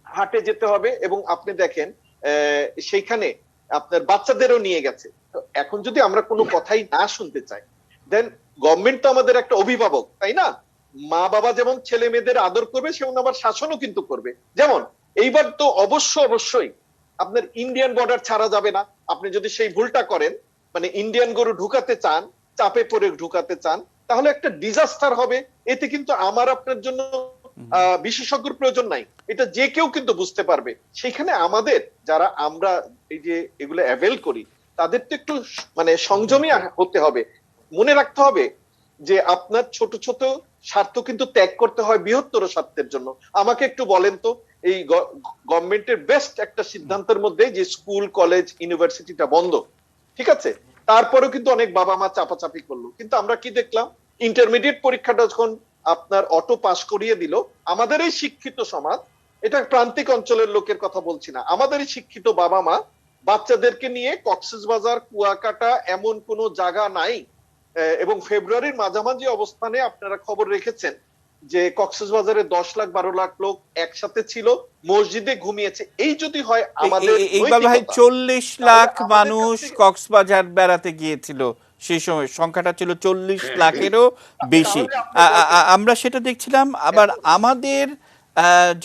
হাটে যেতে হবে। এবং আপনি দেখেন সেইখানে আপনার বাচ্চাদেরও নিয়ে গেছে। তো এখন যদি আমরা কোনো কথাই না শুনতে চাই, দেন গভর্নমেন্ট তো আমাদের একটা অভিভাবক, তাই না? মা বাবা যেমন ছেলে মেয়েদের আদর করবে, সেমন আবার শাসনও কিন্তু করবে। যেমন এইবার তো অবশ্যই আপনার ইন্ডিয়ান বর্ডার ছাড়া যাবে না। আপনি যদি সেই ভুলটা করেন, মানে ইন্ডিয়ান গরু ঢুকাতে চান, চাপে পড়ে ঢুকাতে চান, তাহলে একটা ডিজাস্টার হবে। এতে কিন্তু আমার আপনার জন্য বিশেষজ্ঞর প্রয়োজন নাই, এটা যে কেউ কিন্তু বুঝতে পারবে। সেখানে আমাদের যারা আমরা এই যে এগুলো অ্যাভেল করি, তাদের তো একটু মানে সংযমী হতে হবে। মনে রাখতে হবে যে আপনার ছোট ছোট স্বার্থ কিন্তু ত্যাগ করতে হয় বৃহত্তর স্বার্থের জন্য। আমাকে একটু বলেন তো, এই গভর্নমেন্টের বেস্ট একটা সিদ্ধান্তের মধ্যে যে স্কুল কলেজ ইউনিভার্সিটিটা বন্ধ, ঠিক আছে, তারপরেও কিন্তু অনেক বাবা মা চাপাচাপি করলো। কিন্তু আমরা কি দেখলাম, ইন্টারমিডিয়েট পরীক্ষাটা যখন আপনার অটো পাস করিয়ে দিল, আমাদের এই শিক্ষিত সমাজ, এটা প্রান্তিক অঞ্চলের লোকের কথা বলছি না, আমাদের এই শিক্ষিত বাবা মা বাচ্চাদেরকে নিয়ে কক্সবাজার, কুয়াকাটা এমন কোনো জায়গা নাই। এবং ফেব্রুয়ারির মাঝামাঝি অবস্থানে আপনারা খবর রেখেছেন যে কক্সবাজারে 10 লাখ 12 লাখ লোক একসাথে ছিল, মসজিদে ঘুমিয়েছে। এই যদি হয় আমাদের, এইবার ভাই 40 লাখ মানুষ কক্সবাজার বেড়াতে গিয়েছিল, সেই সময় সংখ্যাটা ছিল 40 লাখেরও বেশি। আমরা সেটা দেখছিলাম। আবার আমাদের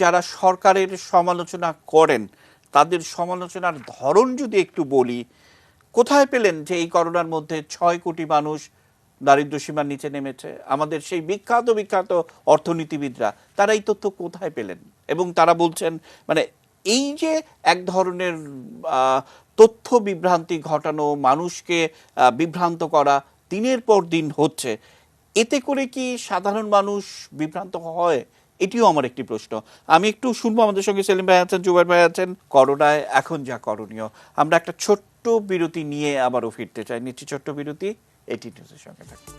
যারা সরকারের সমালোচনা করেন, তাদের সমালোচনার ধরন যদি একটু বলি, কোথায় পেলেন যে এই করোনার মধ্যে 6 কোটি মানুষ দারিদ্র সীমার নিচে নেমেছে? আমাদের সেই বিখ্যাত অর্থনীতিবিদরা, তারা এই তথ্য কোথায় পেলেন? এবং তারা বলছেন মানে এই যে এক ধরনের তথ্য বিভ্রান্তি ঘটানো, মানুষকে বিভ্রান্ত করা দিনের পর দিন হচ্ছে, এতে করে কি সাধারণ মানুষ বিভ্রান্ত হয়? এটিও আমার একটি প্রশ্ন। আমি একটু শুনবো, আমাদের সঙ্গে সেলিম ভাই আছেন, জুবাইর ভাই আছেন। করোনায় এখন যা করণীয়, আমরা একটা ছোট্ট বিরতি নিয়ে আবারও ফিরতে চাই। নিচ্ছি ছোট্ট বিরতি, এটি নিউজের সঙ্গে থাকুন।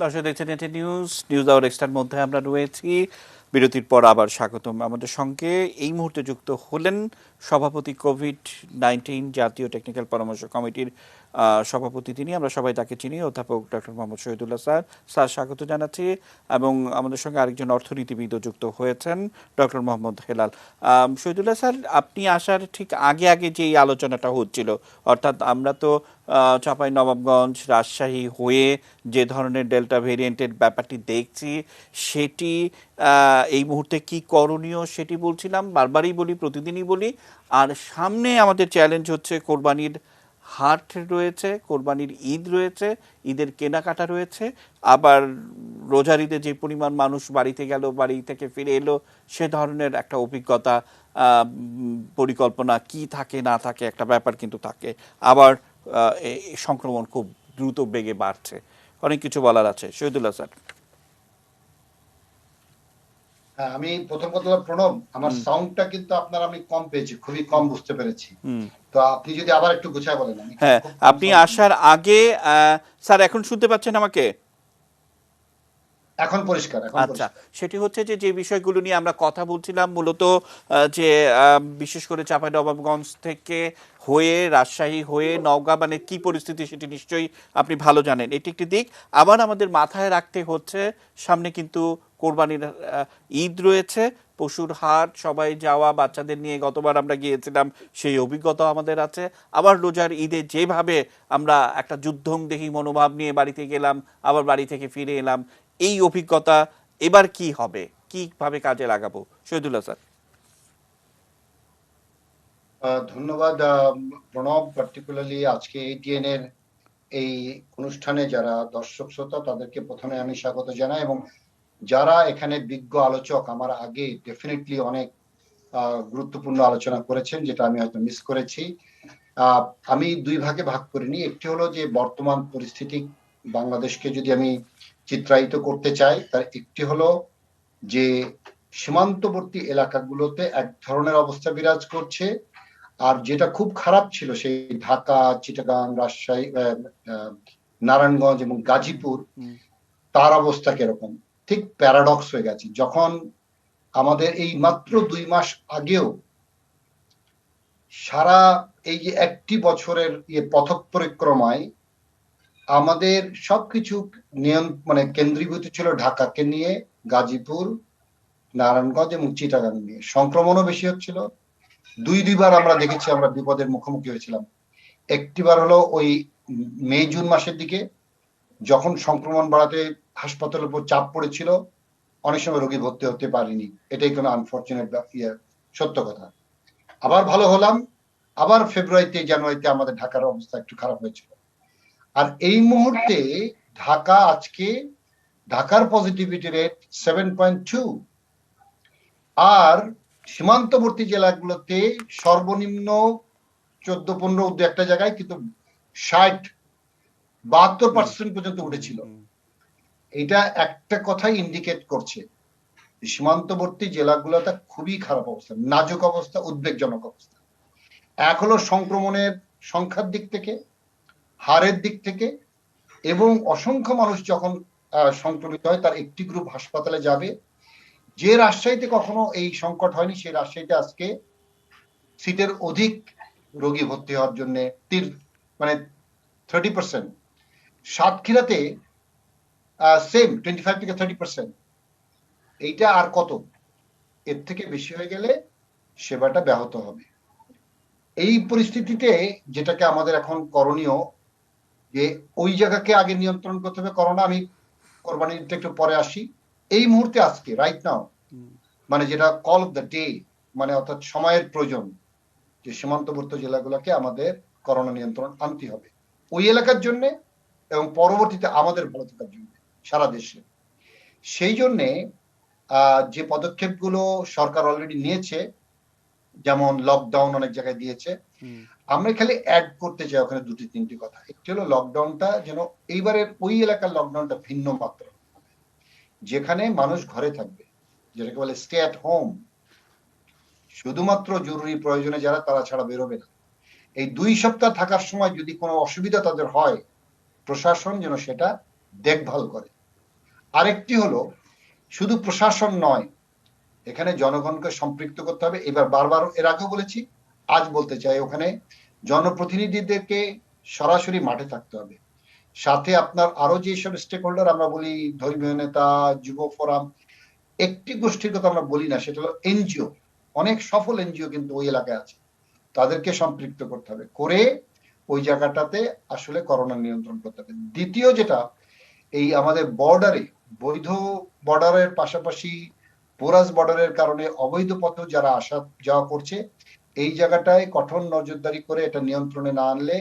দর্শক দেখছেন এটি নিউজ আওয়ার এক্সট্রার মধ্যে আমরা রয়েছি। বিরতির পর আবার স্বাগতম। আমাদের সঙ্গে এই মুহূর্তে যুক্ত হলেন সভাপতি কোভিড-19 জাতীয় টেকনিক্যাল পরামর্শ কমিটির সভাপতি, তিনি, আমরা সবাই তাকে চিনি, অধ্যাপক doctor Mohammad Shahidullah sir. Sir স্বাগত জানাচ্ছি। এবং আমাদের সঙ্গে আরেকজন অর্থনীতিবিদও যুক্ত হয়েছেন, ডক্টর মোহাম্মদ হেলাল। শহীদুল্লাহ স্যার, আপনি আসার ঠিক আগে আগে যে এই আলোচনাটা হচ্ছিল, অর্থাৎ আমরা তো চাঁপাইনবাবগঞ্জ, রাজশাহী হয়ে যে ধরনের ডেল্টা ভেরিয়েন্টের ব্যাপারটি দেখছি, সেটি এই মুহূর্তে কি করণীয় সেটি বলছিলাম, বারবারই বলি, প্রতিদিনই বলি। আর সামনে আমাদের চ্যালেঞ্জ হচ্ছে কোরবানির হাট রয়েছে, কোরবানির ঈদ রয়েছে, ঈদের কেনাকাটা রয়েছে, আবার রোজার ঈদে যে পরিমাণ মানুষ বাড়িতে গেল, বাড়ি থেকে ফিরে এলো, সে ধরনের একটা অভিজ্ঞতা, পরিকল্পনা কি থাকে না থাকে একটা ব্যাপার কিন্তু থাকে। আবার সংক্রমণ খুব দ্রুত বেগে বাড়ছে, অনেক কিছু বলার আছে। শহীদুল্লাহ স্যার। হ্যাঁ, আমি প্রথম কথা প্রণব, আমার সাউন্ডটা কিন্তু আপনার আমি কম পেয়েছি, খুবই কম বুঝতে পেরেছি। তো আপনি যদি আবার একটু গুছায় বলেন। হ্যাঁ, আপনি আসার আগে স্যার এখন শুনতে পাচ্ছেন আমাকে? এখন পরিষ্কার। আচ্ছা, সেটি হচ্ছে যে বিষয়গুলো নিয়ে আমরা কথা বলছিলাম, মূলত যে বিশেষ করে চাঁপাইনবাবগঞ্জ থেকে হয়ে রাজশাহী হয়ে নওগাঁ, মানে কি পরিস্থিতি সেটি নিশ্চয়ই আপনি ভালো জানেন। এটি একটি দিক। আবার আমাদের মাথায় রাখতে হচ্ছে সামনে কিন্তু কোরবানির ঈদ রয়েছে, পশুর হাট, সবাই যাওয়া, বাচ্চাদের নিয়ে গতবার আমরা গিয়েছিলাম, সেই অভিজ্ঞতা আমাদের আছে। আবার রোজার ঈদে যেভাবে আমরা একটা যুদ্ধংদেহী মনোভাব নিয়ে বাড়িতে গেলাম, আবার বাড়ি থেকে ফিরে এলাম, এই অভিজ্ঞতা এবার কি হবে, কিভাবে কাজে লাগাবো? শহীদুল্লাহ স্যার। ধন্যবাদ প্রণব। পার্টিকুলারলি আজকে এটিএন এর এই অনুষ্ঠানে যারা দর্শক শ্রোতা, তাদেরকে প্রথমে আমি স্বাগত জানাই, এবং যারা এখানে বিজ্ঞ আলোচক আমার আগে ডেফিনেটলি অনেক গুরুত্বপূর্ণ আলোচনা করেছেন, যেটা আমি হয়তো মিস করেছি। আমি দুই ভাগে ভাগ করিনি। একটি হলো যে বর্তমান পরিস্থিতি বাংলাদেশকে যদি আমি চিত্রায়িত করতে চাই, তার একটি হলো যে সীমান্তবর্তী এলাকাগুলোতে এক ধরনের অবস্থা বিরাজ করছে, আর যেটা খুব খারাপ ছিল সেই ঢাকা, চিটাগাং, রাজশাহী, নারায়ণগঞ্জ এবং গাজীপুর, তার অবস্থা কিরকম, ঠিক প্যারাডক্স হয়ে গেছে। যখন আমাদের এই মাত্র 2 মাস আগেও সারা এই যে একটি বছরের পথ পরিক্রমায় আমাদের সবকিছু মানে কেন্দ্রীভূত ছিল ঢাকাকে নিয়ে, গাজীপুর, নারায়ণগঞ্জ এবং চিটাগাং নিয়ে। সংক্রমণও বেশি হচ্ছিল। দুইবার আমরা দেখেছি, আমরা বিপদের মুখোমুখি হয়েছিলাম। একটিবার হলো ওই মে জুন মাসের দিকে, যখন সংক্রমণ বাড়াতে হাসপাতালের উপর চাপ পড়েছিল, অনেক সময় রোগী ভর্তি হতে পারিনি। এটাই কোনো আনফরচুনেট সত্য কথা। আবার ভালো হলাম, আবার ফেব্রুয়ারিতে জানুয়ারিতে আমাদের ঢাকার অবস্থা একটু খারাপ হয়েছিল। আর এই মুহূর্তে ঢাকার পজিটিভিটি রেট 7.2, আর সীমান্তবর্তী জেলাগুলোতে সর্বনিম্ন 14-15 একটা জায়গায় কিন্তু 60-72% পর্যন্ত উঠেছিল। এটা একটা কথাই ইন্ডিকেট করছে, সীমান্তবর্তী জেলাগুলোতে খুবই খারাপ অবস্থা, নাজুক অবস্থা, উদ্বেগজনক অবস্থা। এক হলো সংক্রমণের সংখ্যার দিক থেকে, হারের দিক থেকে, এবং অসংখ্য মানুষ যখন সংক্রমিত হয় তার একটি গ্রুপ হাসপাতালে যাবে। যে রাজশাহীতে কখনো এই সংকট হয়নি, সেই রাজশাহীতে আজকে সিটের অধিক রোগী ভর্তি হওয়ার জন্য মানে 30%। সাতক্ষীরাতে সেম 25-30%। এইটা আর কত, এর থেকে বেশি হয়ে গেলে সেবাটা ব্যাহত হবে। এই পরিস্থিতিতে যেটাকে আমাদের এখন করণীয়, যে ওই জায়গাকে আগে নিয়ন্ত্রণ করতে হবে। করোনা, আমি কোরবানিটা একটু পরে আসি। এই মুহূর্তে আজকে রাইট নাও, মানে যেটা কল অফ দ্য ডে, মানে অর্থাৎ সময়ের প্রয়োজন, যে সীমান্তবর্তী জেলাগুলোকে আমাদের করোনা নিয়ন্ত্রণ আনতে হবে ওই এলাকার জন্য এবং পরবর্তীতে আমাদের ভালো থাকার জন্য সারা দেশে। সেই জন্যে যে পদক্ষেপগুলো সরকার অলরেডি নিয়েছে, যেমন লকডাউন অনেক জায়গায় দিয়েছে, আমরা খালি অ্যাড করতে চাই ওখানে দুটি তিনটি কথা। একটি হলো লকডাউনটা যেন এইবারের ওই এলাকার লকডাউনটা ভিন্ন মাত্র, যেখানে মানুষ ঘরে থাকবে, যেটাকে বলে স্টে অ্যাট হোম, শুধুমাত্র জরুরি প্রয়োজনে যারা তারা ছাড়া বেরোবে না। এই 2 সপ্তাহ থাকার সময় যদি কোনো অসুবিধা তাদের হয়, প্রশাসন যেন সেটা দেখভাল করে। আরেকটি হলো শুধু প্রশাসন নয়, এখানে জনগণকে সম্পৃক্ত করতে হবে। এবার বারবার এর আগেও বলেছি, আজ বলতে চাই, ওখানে জনপ্রতিনিধিদেরকে সরাসরি মাঠে থাকতে হবে। সাথে আপনার আরো যেসব স্টেক হোল্ডার আমরা বলি, ধর্মীয় নেতা, যুব ফোরাম, একটি গোষ্ঠীর কথা আমরা বলি না, সেটা হলো এনজিও। অনেক সফল এনজিও কিন্তু ওই এলাকায় আছে, তাদেরকে সম্পৃক্ত করতে হবে, করে ওই জায়গাটাতে আসলে করোনা নিয়ন্ত্রণ করতে হবে। দ্বিতীয় যেটা, এই আমাদের বর্ডারে, বৈধ বর্ডারের পাশাপাশি পোরাস বর্ডারের কারণে অবৈধ পথে যারা আসা যাওয়া করছে, এই জায়গাটায় কঠোর নজরদারি করে এটা নিয়ন্ত্রণে না আনলে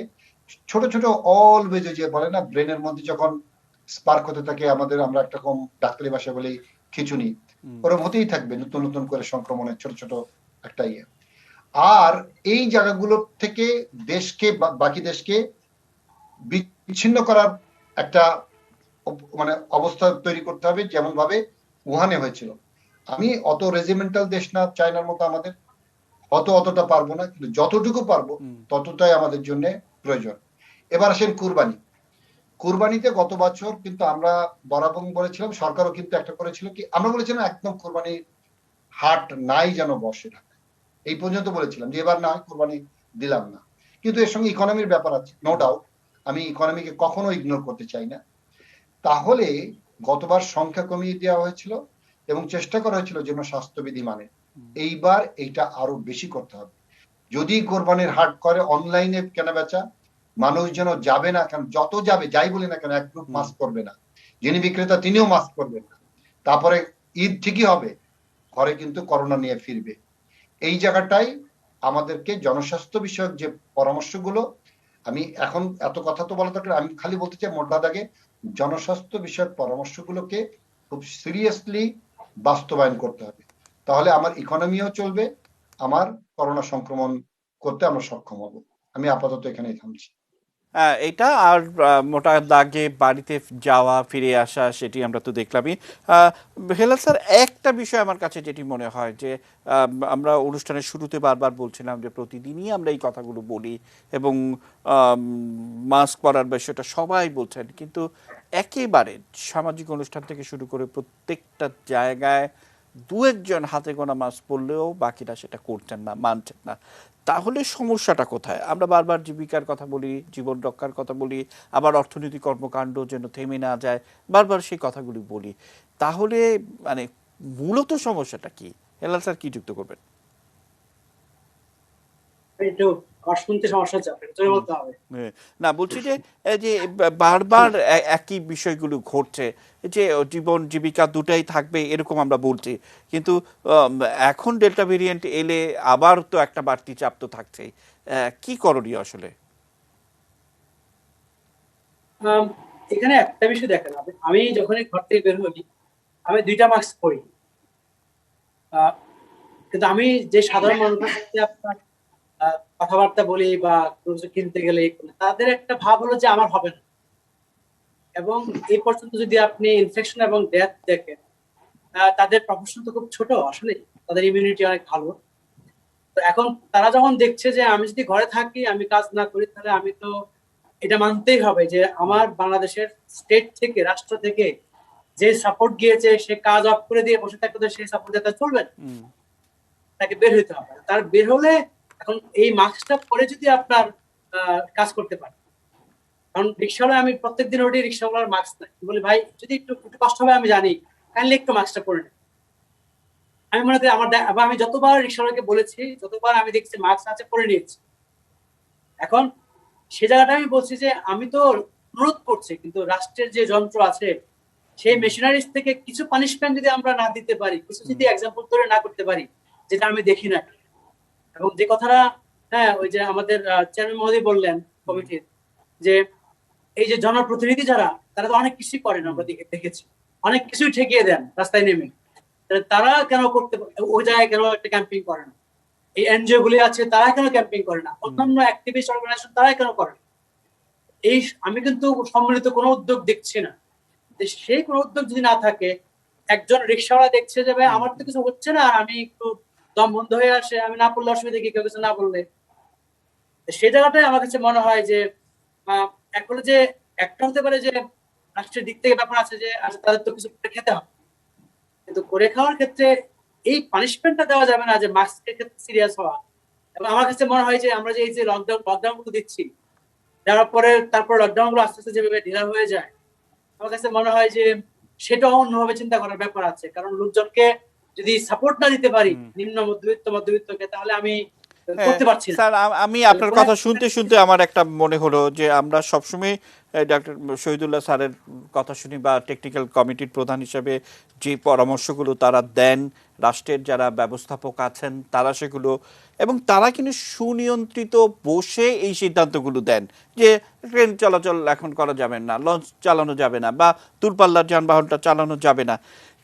ছোট ছোট অলওয়েজ যে বলে না, ব্রেনের মধ্যে যখন স্পার্ক হতে থাকে আমাদের, আমরা একটা কম ডাক্তারি ভাষায় বলি খিচুনি, ওরকম হতেই থাকবে নতুন নতুন করে সংক্রমণের ছোট ছোট একটা ইয়ে। আর এই জায়গাগুলো থেকে দেশকে, বাকি দেশকে বিচ্ছিন্ন করার একটা মানে অবস্থা তৈরি করতে হবে, যেমন ভাবে উহানে হয়েছিল। আমি অত রেজিমেন্টাল দেশ না চায়নার মতো, আমাদের অতটা পারবো না, কিন্তু যতটুকু পারবো ততটাই আমাদের জন্য প্রয়োজন। এবার আসেন কুরবানিতে গত বছর কিন্তু আমরা বরাবর বলেছিলাম, সরকারও কিন্তু একটা করেছিল কি, আমরা বলেছিলাম একদম কুরবানি হাট নাই যেন বসে ঢাকায়, এই পর্যন্ত বলেছিলাম যে এবার না হয় কুরবানি দিলাম না। কিন্তু এর সঙ্গে ইকোনমির ব্যাপার আছে, নো ডাউট, আমি ইকোনমিকে কখনো ইগনোর করতে চাই না। তাহলে গতবার সংখ্যা কমিয়ে দেওয়া হয়েছিল এবং চেষ্টা করা হয়েছিল যেন স্বাস্থ্যবিধি মানে, এইবার এইটা আরো বেশি করতে হবে। যদি কোরবানির হাট করে অনলাইনে কেনা বেচা, মানুষ যেন যাবে না, কারণ যত যাবে যাই বলি না কেন, এক গ্রুপ মাস্ক করবে না, যিনি বিক্রেতা তিনিও মাস্ক করবেন না, তারপরে ঈদ ঠিকই হবে, ঘরে কিন্তু করোনা নিয়ে ফিরবে। এই জায়গাটাই আমাদেরকে জনস্বাস্থ্য বিষয়ক যে পরামর্শগুলো, আমি এখন এত কথা তো বলা দরকার, আমি খালি বলতে চাই মোটা দাগে জনস্বাস্থ্য বিষয়ক পরামর্শগুলোকে খুব সিরিয়াসলি বাস্তবায়ন করতে হবে, তাহলে আমার ইকোনমিও চলবে, আমার করোনা সংক্রমণ করতে আমরা সক্ষম হব। আমি আপাতত এখানেই থামছি। এটা আর মোটা দাগে বাড়িতে যাওয়া ফিরে আসা, সেটি আমরা তো দেখলামই। হেলাল স্যার, একটা বিষয় আমার কাছে যেটি মনে হয় যে আমরা অনুষ্ঠানের শুরুতে বারবার বলছিলাম যে প্রতিদিনই আমরা এই কথাগুলো বলি এবং মাস্ক পরার বিষয়টা সবাই বলছেন, কিন্তু একেবারে সামাজিক অনুষ্ঠান থেকে শুরু করে প্রত্যেকটা জায়গায় 2-1 জন হাতে গোনা মাস্ক পরলেও বাকিরা সেটা করছেন না, মানছেন না। তাহলে সমস্যাটা কোথায়? আমরা বারবার জীবিকার কথা বলি, জীবন রক্ষার কথা বলি, আবার অর্থনৈতিক কর্মকাণ্ড যেন থেমে না যায়, বারবার সেই কথাগুলি বলি। তাহলে মানে মূলত সমস্যাটা কি? হেলাল স্যার কি যুক্ত করবেন? না, বলছি যে এই যে বারবার একই বিষয়গুলো ঘটছে, যে জীবন জীবিকা দুটাই থাকবে এরকম আমরা বলছি, কিন্তু এখন ডেল্টা ভেরিয়েন্ট এলে আবার তো একটা বাড়তি চাপ তো থাকছেই। কি করণীয় আসলে? এখানে একটা বিষয় দেখেন, আমি যখন ঘর থেকে বের হই আমি 2টা মাস্ক পরি, কিন্তু আমি যে সাধারণ মানুষের সাথে আপনার কথাবার্তা বলি বা কিছু কিনতে গেলে তাদের একটা ভাব হলো যে আমার হবে না, এবং এই পর্যন্ত যদি আপনি ইনফেকশন এবং ডেথ দেখেন, তাদের প্রফেশন তো খুব ছোট, আসলে তাদের ইমিউনিটি অনেক ভালো। তো এখন তারা যখন দেখছে যে আমি যদি ঘরে থাকি, আমি কাজ না করি, তাহলে আমি তো এটা মানতেই হবে যে আমার বাংলাদেশের স্টেট থেকে, রাষ্ট্র থেকে যে সাপোর্ট গিয়েছে, সে কাজ অফ করে দিয়ে বসে থাকতে, সেই সাপোর্ট দিতে চলবে না, তাকে বের হইতে হবে। তার বের হলে এখন এই মাস্কটা পরে যদি আপনার কাজ করতে পারে, কারণ রিক্সাওয়ালা, আমি প্রত্যেকদিন ওটি রিক্সাওয়ালার মাস্ক নাই, বলি ভাই যদি একটু কষ্ট হবে আমি জানি, কাইন্ডলি একটু মাস্কটা পরে নেই। আমি মনে করি আমি যতবার রিক্সাওয়ালাকে বলেছি, যতবার আমি দেখছি মাস্ক আছে, পরে নিয়েছি। এখন সে জায়গাটা আমি বলছি যে আমি তো অনুরোধ করছি, কিন্তু রাষ্ট্রের যে যন্ত্র আছে, সেই মেশিনারিজ থেকে কিছু পানিশমেন্ট যদি আমরা না দিতে পারি, কিছু যদি এক্সাম্পল ধরে না করতে পারি, যেটা আমি দেখি না, এবং যে কথাটা হ্যাঁ, ওই যে আমাদের চেয়ারম্যান মহোদয় বললেন কমিটির যে এই যে জনপ্রতিনিধি যারা, তারা তো অনেক কিছুই করেন, আমরা দেখেছি অনেক কিছুই ঠেকিয়ে দেন রাস্তায় নেমে। তারা কেন করতে, ওই জায়গায় কেন একটা ক্যাম্পিং করে না? এই এনজিও গুলি আছে, তারা কেন ক্যাম্পিং করে না? অন্যান্য অ্যাক্টিভিস্ট অর্গানাইজেশন তারা কেন করে না? এই আমি কিন্তু সম্মিলিত কোনো উদ্যোগ দেখছি না। সেই কোনো উদ্যোগ যদি না থাকে, একজন রিক্সাওয়ালা দেখছে যে ভাই আমার তো কিছু হচ্ছে না, আমি একটু দম বন্ধ হয়ে আসে, আমি না পড়লে অসুবিধা কি, কেউ কিছু না বললে। সেই জায়গাটাই আমার কাছে মনে হয় যে এখন যে একটা হতে পারে যে রাষ্ট্রের দিক থেকে ব্যাপার আছে যে তাদের তো কিছু খেতে হবে, কিন্তু করে খাওয়ার ক্ষেত্রে এই পানিশমেন্টটা দেওয়া যাবে না যে মাস্কের ক্ষেত্রে সিরিয়াস হওয়া। এবং আমার কাছে মনে হয় যে আমরা যে এই যে লকডাউন গুলো দিচ্ছি, দেওয়ার পরে তারপর লকডাউন গুলো আস্তে আস্তে যেভাবে ঢিলা হয়ে যায়, আমার কাছে মনে হয় যে সেটাও অন্যভাবে চিন্তা করার ব্যাপার আছে। কারণ লোকজনকে যদি সাপোর্ট না দিতে পারি, নিম্ন মধ্যবিত্তকে, তাহলে আমি করতে পারছি না। স্যার, আমি আপনার কথা শুনতে শুনতে আমার একটা মনে হলো যে আমরা সবসময় ডক্টর শহীদুল্লাহ স্যারের কথা শুনি বা টেকনিক্যাল কমিটির প্রধান হিসেবে যে পরামর্শগুলো তারা দেন, রাষ্ট্রের যারা ব্যবস্থাপক আছেন তারা সেগুলো, এবং তারা কিন্তু সুনিয়ন্ত্রিত বসে এই সিদ্ধান্তগুলো দেন যে ট্রেন চলাচল এখন করা যাবে না, লঞ্চ চালানো যাবে না, বা দূরপাল্লার যানবাহনটা চালানো যাবে না।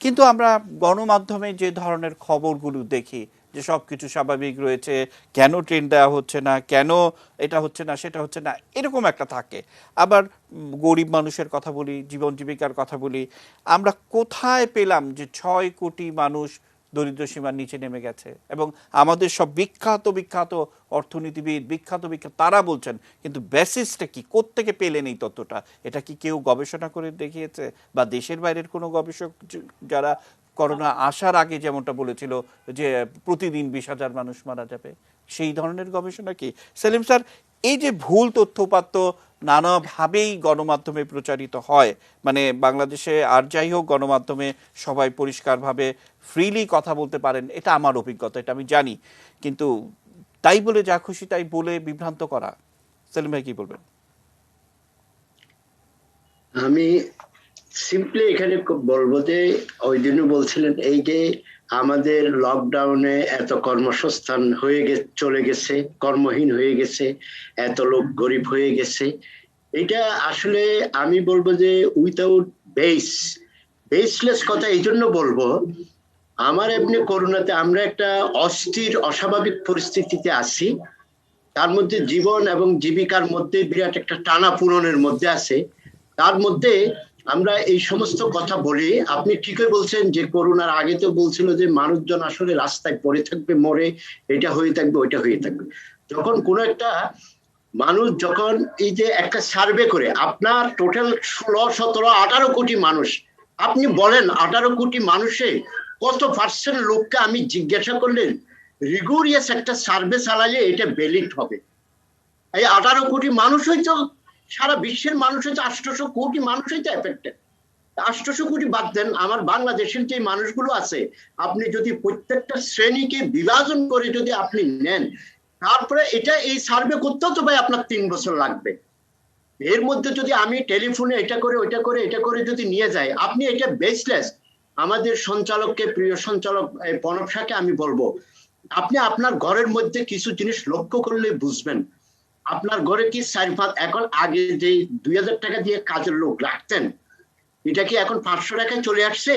কিন্তু আমরা গণমাধ্যমে যে ধরনের খবরগুলো দেখি যে সব কিছু স্বাভাবিক রয়েছে, কেন ট্রেন দেওয়া হচ্ছে না, কেন এটা হচ্ছে না সেটা হচ্ছে না, এরকম একটা থাকে। আবার গরিব মানুষের কথা বলি, জীবন জীবিকার কথা বলি, আমরা কোথায় পেলাম যে 6 কোটি মানুষ দরিদ্র সীমার নিচে নেমে গেছে? এবং আমাদের সব বিখ্যাত অর্থনীতিবিদ, বিখ্যাত তারা বলছেন, কিন্তু বেসিসটা কি, কোত্থেকে পেলেন এই তথ্যটা? এটা কি কেউ গবেষণা করে দেখিয়েছে? বা দেশের বাইরের কোনো গবেষক যারা করোনা আসার আগে যেমনটা বলেছিল যে প্রতিদিন 20,000 মানুষ মারা যাবে, সেই ধরনের গবেষণা কি? সেলিম স্যার, এই যে ভুল তথ্যপাত্য নানাভাবেই গণমাধ্যমে প্রচারিত হয়, মানে বাংলাদেশে আর যাই হোক গণমাধ্যমে সবাই পরিষ্কারভাবে ফ্রিলি কথা বলতে পারেন, এটা আমার অভিজ্ঞতা, এটা আমি জানি, কিন্তু তাই বলে যা খুশি তাই বলে বিভ্রান্ত করা, সেলিম ভাই কি বলবেন? আমি সিম্পলি এখানে বলবো যে ওই দিনও বলছিলেন এই যে আমাদের লকডাউনে এত কর্মসংস্থান চলে গেছে, কর্মহীন হয়ে গেছে, এত লোক গরিব হয়ে গেছে, এটা আসলে আমি বলবো যে উইথাউট বেসলেস কথা। এই জন্য বলবো, আমার এমনি করোনাতে আমরা একটা অস্থির অস্বাভাবিক পরিস্থিতিতে আছি, তার মধ্যে জীবন এবং জীবিকার মধ্যে বিরাট একটা টানা পূরণের মধ্যে আছে। তার মধ্যে আমরা এই সমস্ত কথা বলি। আপনি ঠিকই বলছেন যে করোনার আগে তো বলছিল যে মানুষজন আসলে রাস্তায় পড়ে থাকবে, মরে, এটা হয়ে থাকবে, ওইটা হয়ে থাকবে। যখন কোনো একটা মানুষ, যখন এই যে একটা সার্ভে করে আপনার টোটাল 16, 17, 18 কোটি মানুষ, আপনি বলেন 18 কোটি মানুষে কত পার্সেন্ট লোককে আমি জিজ্ঞাসা করলেন রিগুরিয়াস একটা সার্ভে চালালে এটা ভ্যালিড হবে? এই 18 কোটি মানুষ হয়তো সারা বিশ্বের মানুষ হচ্ছে 800 কোটি মানুষ হইতে এফেক্টেড। 800 কোটি বাদ দেন, আমার বাংলাদেশের যে মানুষগুলো আছে, আপনি যদি প্রত্যেকটা শ্রেণীকে বিভাজন করে যদি আপনি নেন, তারপরে এটা এই সার্ভে করতেও তো ভাই আপনার 3 বছর লাগবে। এর মধ্যে যদি আমি টেলিফোনে এটা করে ওইটা করে এটা করে যদি নিয়ে যাই, আপনি এটা বেসলেস। আমাদের সঞ্চালককে, প্রিয় সঞ্চালক প্রণব শাহকে আমি বলবো, আপনি আপনার ঘরের মধ্যে কিছু জিনিস লক্ষ্য করলে বুঝবেন। আপনার ঘরে কি 4-5, এখন আগে যে 2,000 টাকা দিয়ে কাজের লোক রাখতেন, এটা কি এখন 500 টাকায় চলে আসছে?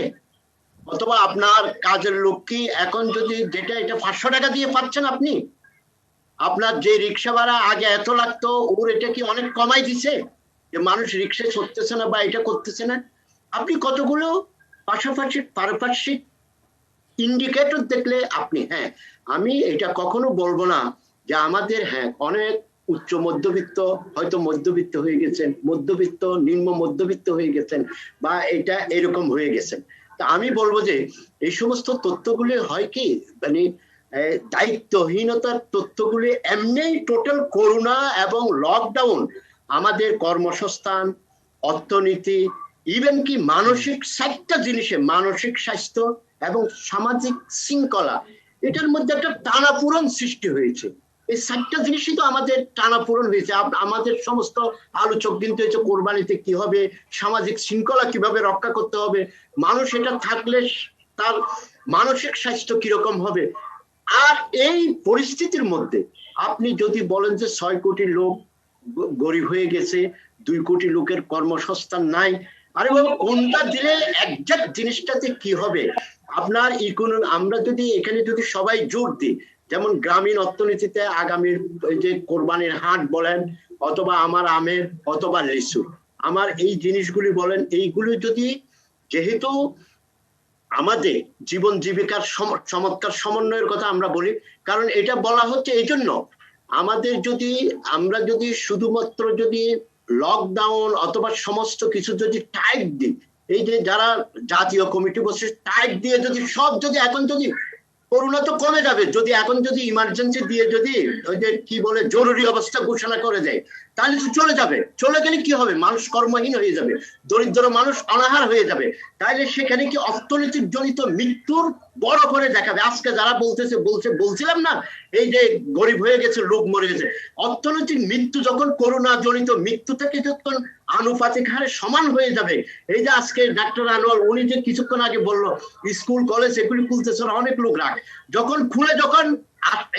অথবা আপনার কাজের লোক কি এখন যদি যেটা এটা 500 টাকা দিয়ে পাচ্ছেন আপনি? আপনার যে রিক্সা ভাড়া আগে এত লাগতো, ওর এটা কি অনেক কমাই দিছে যে মানুষ রিক্সায় চড়তেছে না বা এটা করতেছে না? আপনি কতগুলো পারিপার্শ্বিক ইন্ডিকেটর দেখলে আপনি, হ্যাঁ, আমি এটা কখনো বলবো না যে আমাদের, হ্যাঁ, অনেক উচ্চ মধ্যবিত্ত হয়তো মধ্যবিত্ত হয়ে গেছেন, মধ্যবিত্ত নিম্ন মধ্যবিত্ত হয়ে গেছেন, বা এটা এরকম হয়ে গেছেন। তা আমি বলবো যে এই সমস্ত তথ্যগুলি হয় কি, মানে দায়িত্বহীনতার তথ্যগুলি এমনি টোটাল করোনা এবং লকডাউন আমাদের কর্মসংস্থান, অর্থনীতি, ইভেন কি মানসিক 7টা জিনিসে, মানসিক স্বাস্থ্য এবং সামাজিক শৃঙ্খলা, এটার মধ্যে একটা টানাপূরণ সৃষ্টি হয়েছে। এই 7টা জিনিসই তো আমাদের টানাপূরণ হয়েছে। আমাদের সমস্ত আলোচক কিন্তু হচ্ছে কোরবানিতে কি হবে, সামাজিক শৃঙ্খলা কিভাবে রক্ষা করতে হবে, মানুষ এটা থাকলে তার মানসিক স্বাস্থ্য কিরকম হবে, আর এই পরিস্থিতির মধ্যে আপনি যদি বলেন যে 6 কোটি লোক গরিব হয়ে গেছে, 2 কোটি লোকের কর্মসংস্থান নাই, আরে বাবা কোনটা দিলে একজ্যাক্ট জিনিসটাতে কি হবে? আপনার ইকোনমি, আমরা যদি এখানে যদি সবাই জোর দিই, যেমন গ্রামীণ অর্থনীতিতে আগামীর যে কোরবানির হাট বলেন, অথবা আমার আমের, অথবা লিচু, আমার এই জিনিসগুলি বলেন, এইগুলি যদি, যেহেতু আমাদের জীবন জীবিকার চমৎকার সমন্বয়ের কথা আমরা বলি, কারণ এটা বলা হচ্ছে এই জন্য, আমাদের যদি আমরা যদি শুধুমাত্র যদি লকডাউন অথবা সমস্ত কিছু যদি টাইট দিই, এই যে যারা জাতীয় কমিটি বসে টাইট দিয়ে যদি সব যদি এখন যদি করোনা তো কমে যাবে, যদি এখন যদি ইমার্জেন্সি দিয়ে যদি ওই যে কি বলে জরুরি অবস্থা ঘোষণা করে দেয়, তাহলে তো চলে যাবে। চলে গেলে কি হবে? মানুষ কর্মহীন হয়ে যাবে, দরিদ্র মানুষ অনাহার হয়ে যাবে। তাহলে সেখানে কি অর্থনৈতিক জনিত মৃত্যুর বড় করে দেখাবে। আজকে যারা বলছিলাম না, এই যে গরিব হয়ে গেছে, লোক মরে গেছে, অর্থনৈতিক মৃত্যু যখন করোনা জনিত মৃত্যু থেকে যখন আনুপাতিক হারে সমান হয়ে যাবে, এই যে আজকে ডাক্তার আনোয়ার উনি যে কিছুক্ষণ আগে বললো স্কুল কলেজ এগুলি খুলতেছে, অনেক লোক রাখ, যখন খুলে যখন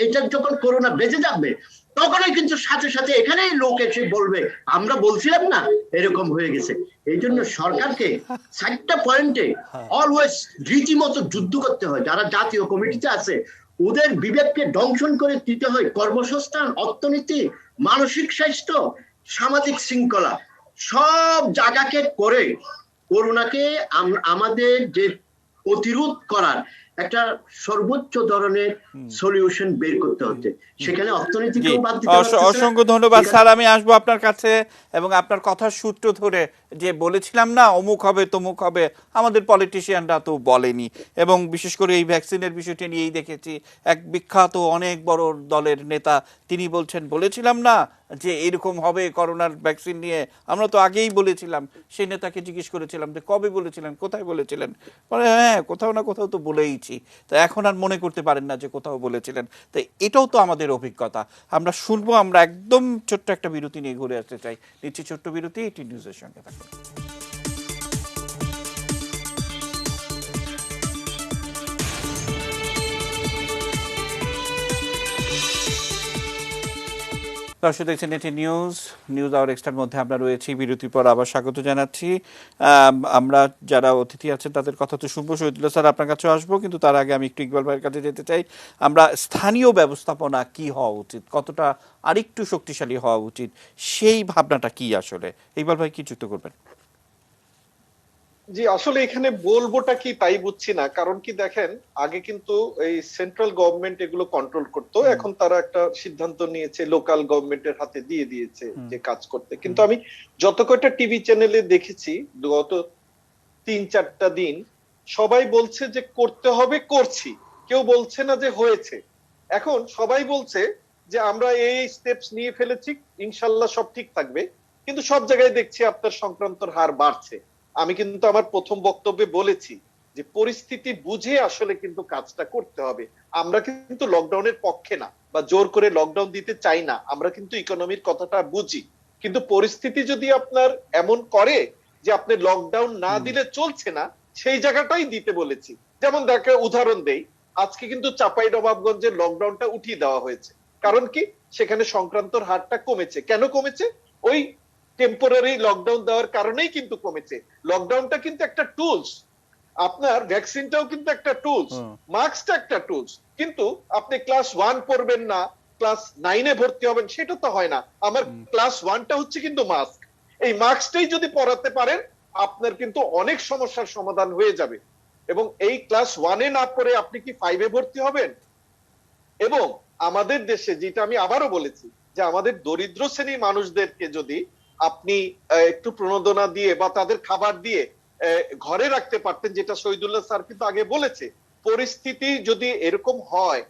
এটা যখন করোনা বেঁচে যাবে, তখনই কিন্তু সাথে সাথে এখানেই লোক এসে বলবে আমরা বলছিলাম না, এরকম হয়ে গেছে। এই জন্য সরকারকে 4টা পয়েন্টে অলওয়েজ রীতিমতো যুদ্ধ করতে হয়। যারা জাতীয় কমিটিতে আছে ওদের বিবেককে দংশন করে দিতে হয় কর্মসংস্থান, অর্থনীতি, মানসিক স্বাস্থ্য, সামাজিক শৃঙ্খলা, সব জায়গাকে করে করোনাকে আমাদের যে প্রতিরোধ করার একটা সর্বোচ্চ ধরনের সলিউশন বের করতে হচ্ছে। সেখানে অর্থনীতিকেও বাদ দিতে পারতেছে না। অসংখ্য ধন্যবাদ স্যার, আমি আসবো আপনার কাছে এবং আপনার কথার সূত্র ধরে যে বলেছিলাম না অমুক হবে তমুক হবে, আমাদের পলিটিশিয়ানরা তো বলেনি, এবং বিশেষ করে এই ভ্যাকসিনের বিষয়টি নিয়েই দেখেছি এক বিখ্যাত অনেক বড় দলের নেতা তিনি বলেছিলাম না যে এরকম হবে করোনার ভ্যাকসিন নিয়ে, আমরা তো আগেই বলেছিলাম। সেই নেতাকে জিজ্ঞেস করেছিলাম যে কবে বলেছিলেন, কোথায় বলেছিলেন, বলে হ্যাঁ কোথাও না কোথাও তো বলেইছি। তো এখন আর মনে করতে পারেন না যে কোথাও বলেছিলেন। তো এটাও তো আমাদের অভিজ্ঞতা। আমরা শুনবো, আমরা একদম ছোট্ট একটা বিরতি নিয়ে ঘুরে আসতে চাই। নিচ্ছি ছোট্ট বিরতি, এটি নিউজের সঙ্গে থাকুন। দর্শক দেখছেন এটি নিউজ আওয়ার এক্সট্রার মধ্যে আমরা রয়েছি। বিরতির পর আবার স্বাগত জানাচ্ছি। আমরা যারা অতিথি আছেন তাদের কথা তো শুনবো, শহীদুল্লাহ স্যার আপনার কাছেও আসবো, কিন্তু তার আগে আমি একটু ইকবাল ভাইয়ের কাছে যেতে চাই। আমরা স্থানীয় ব্যবস্থাপনা কি হওয়া উচিত, কতটা আরেকটু শক্তিশালী হওয়া উচিত, সেই ভাবনাটা কি আসলে, ইকবাল ভাই কি যুক্ত করবেন? জি, আসলে এখানে বলবোটা কি তাই বুঝছি না। কারণ কি দেখেন, আগে কিন্তু এই সেন্ট্রাল গভর্নমেন্ট এগুলো কন্ট্রোল করতো, এখন তারা একটা সিদ্ধান্ত নিয়েছে লোকাল গভর্নমেন্টের হাতে দিয়ে দিয়েছে যে কাজ করতে। কিন্তু আমি যত কয়টা টিভি চ্যানেলে দেখেছি গত 3-4টা দিন সবাই বলছে যে করতে হবে, করছি, কেউ বলছে না যে হয়েছে। এখন সবাই বলছে যে আমরা এই স্টেপস নিয়ে ফেলেছি, ইনশাল্লাহ সব ঠিক থাকবে, কিন্তু সব জায়গায় দেখছি আপনার সংক্রান্তর হার বাড়ছে। আমি কিন্তু আমার প্রথম বক্তব্যে বলেছি যে পরিস্থিতি বুঝে আসলে কিন্তু কাজটা করতে হবে। আমরা কিন্তু লকডাউনের পক্ষে না বা জোর করে লকডাউন দিতে চাই না, আমরা কিন্তু ইকোনমির কথাটা বুঝি। কিন্তু পরিস্থিতি যদি আপনার এমন করে যে আপনি লকডাউন না দিলে চলছে না, সেই জায়গাটাই দিতে বলেছি। যেমন দেখে উদাহরণ দেই, আজকে কিন্তু চাঁপাইনবাবগঞ্জের লকডাউনটা উঠিয়ে দেওয়া হয়েছে। কারণ কি, সেখানে সংক্রান্তর হারটা কমেছে। কেন কমেছে? ওই টেম্পোরারি লকডাউন দেওয়ার কারণেই কিন্তু কমেছে। লকডাউনটা কিন্তু একটা টুলস, আপনার ভ্যাকসিনটাও কিন্তু একটা টুলস, মাস্কটা একটা টুলস। কিন্তু আপনি ক্লাস 1 পড়বেন না, ক্লাস 9-এ ভর্তি হবেন, সেটা তো হয় না। আমার ক্লাস 1টা হচ্ছে কিন্তু মাস্ক। এই মাস্কটাই যদি পড়াতে পারেন, আপনার কিন্তু অনেক সমস্যার সমাধান হয়ে যাবে। এবং এই ক্লাস 1-এ না পড়ে আপনি কি 5-এ ভর্তি হবেন? এবং আমাদের দেশে, যেটা আমি আবারও বলেছি, যে আমাদের দরিদ্র শ্রেণীর মানুষদেরকে যদি আপনি একটু প্রণোদনা দিয়ে বা তাদের খাবার দিয়ে ঘরে রাখতে পারতেন, যেটা শহীদুল্লাহ স্যার কিন্তু আগে বলেছে, পরিস্থিতি যদি এরকম হয়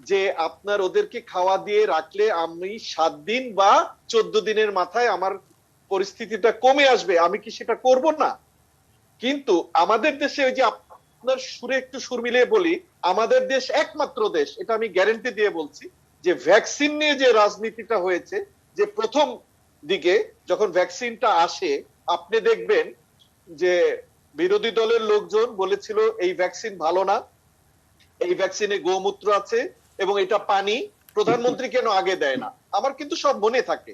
যে আপনার ওদেরকে খাওয়া দিয়ে রাখলে আমি 7 দিন বা 14 দিনের মাথায় আমার পরিস্থিতিটা কমে আসবে, আমি কি সেটা করব না? কিন্তু আমাদের দেশে ওই যে আপনার সুরে একটু সুর মিলিয়ে বলি, আমাদের দেশ একমাত্র দেশ, এটা আমি গ্যারান্টি দিয়ে বলছি, যে ভ্যাকসিন নিয়ে যে রাজনীতিটা হয়েছে, যে প্রথম দিকে যখন ভ্যাকসিনটা আসে আপনি দেখবেন যে বিরোধী দলের লোকজন বলেছিল এই ভ্যাকসিন ভালো না, এই ভ্যাকসিনে গোমূত্র আছে, এবং এটা পানি প্রধানমন্ত্রী কেন আগে দেয় না, আমার কিন্তু সব মনে থাকে।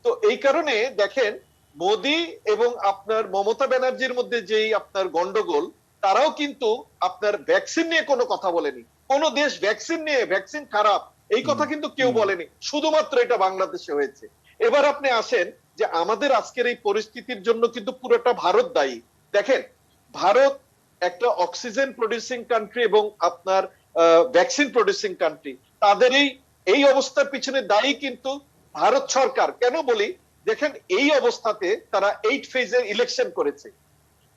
তো এই কারণে দেখেন মোদি এবং আপনার মমতা ব্যানার্জির মধ্যে যেই আপনার গন্ডগোল, তারাও কিন্তু আপনার ভ্যাকসিন নিয়ে কোনো কথা বলেনি। কোন দেশ ভ্যাকসিন নিয়ে ভ্যাকসিন খারাপ এই কথা কিন্তু কেউ বলেনি, শুধুমাত্র এটা বাংলাদেশে হয়েছে। এবার আপনি আসেন যে আমাদের আজকের এই পরিস্থিতির জন্য কিন্তু পুরোটা ভারত দায়ী। দেখেন ভারত একটা অক্সিজেন প্রডিউসিং কান্ট্রি এবং আপনার ভ্যাকসিন প্রডিউসিং কান্ট্রি, তাদের এই অবস্থার পিছনে দায়ী কিন্তু ভারত সরকার। কেন বলি, দেখেন এই অবস্থাতে তারা 8 ফেজের ইলেকশন করেছে,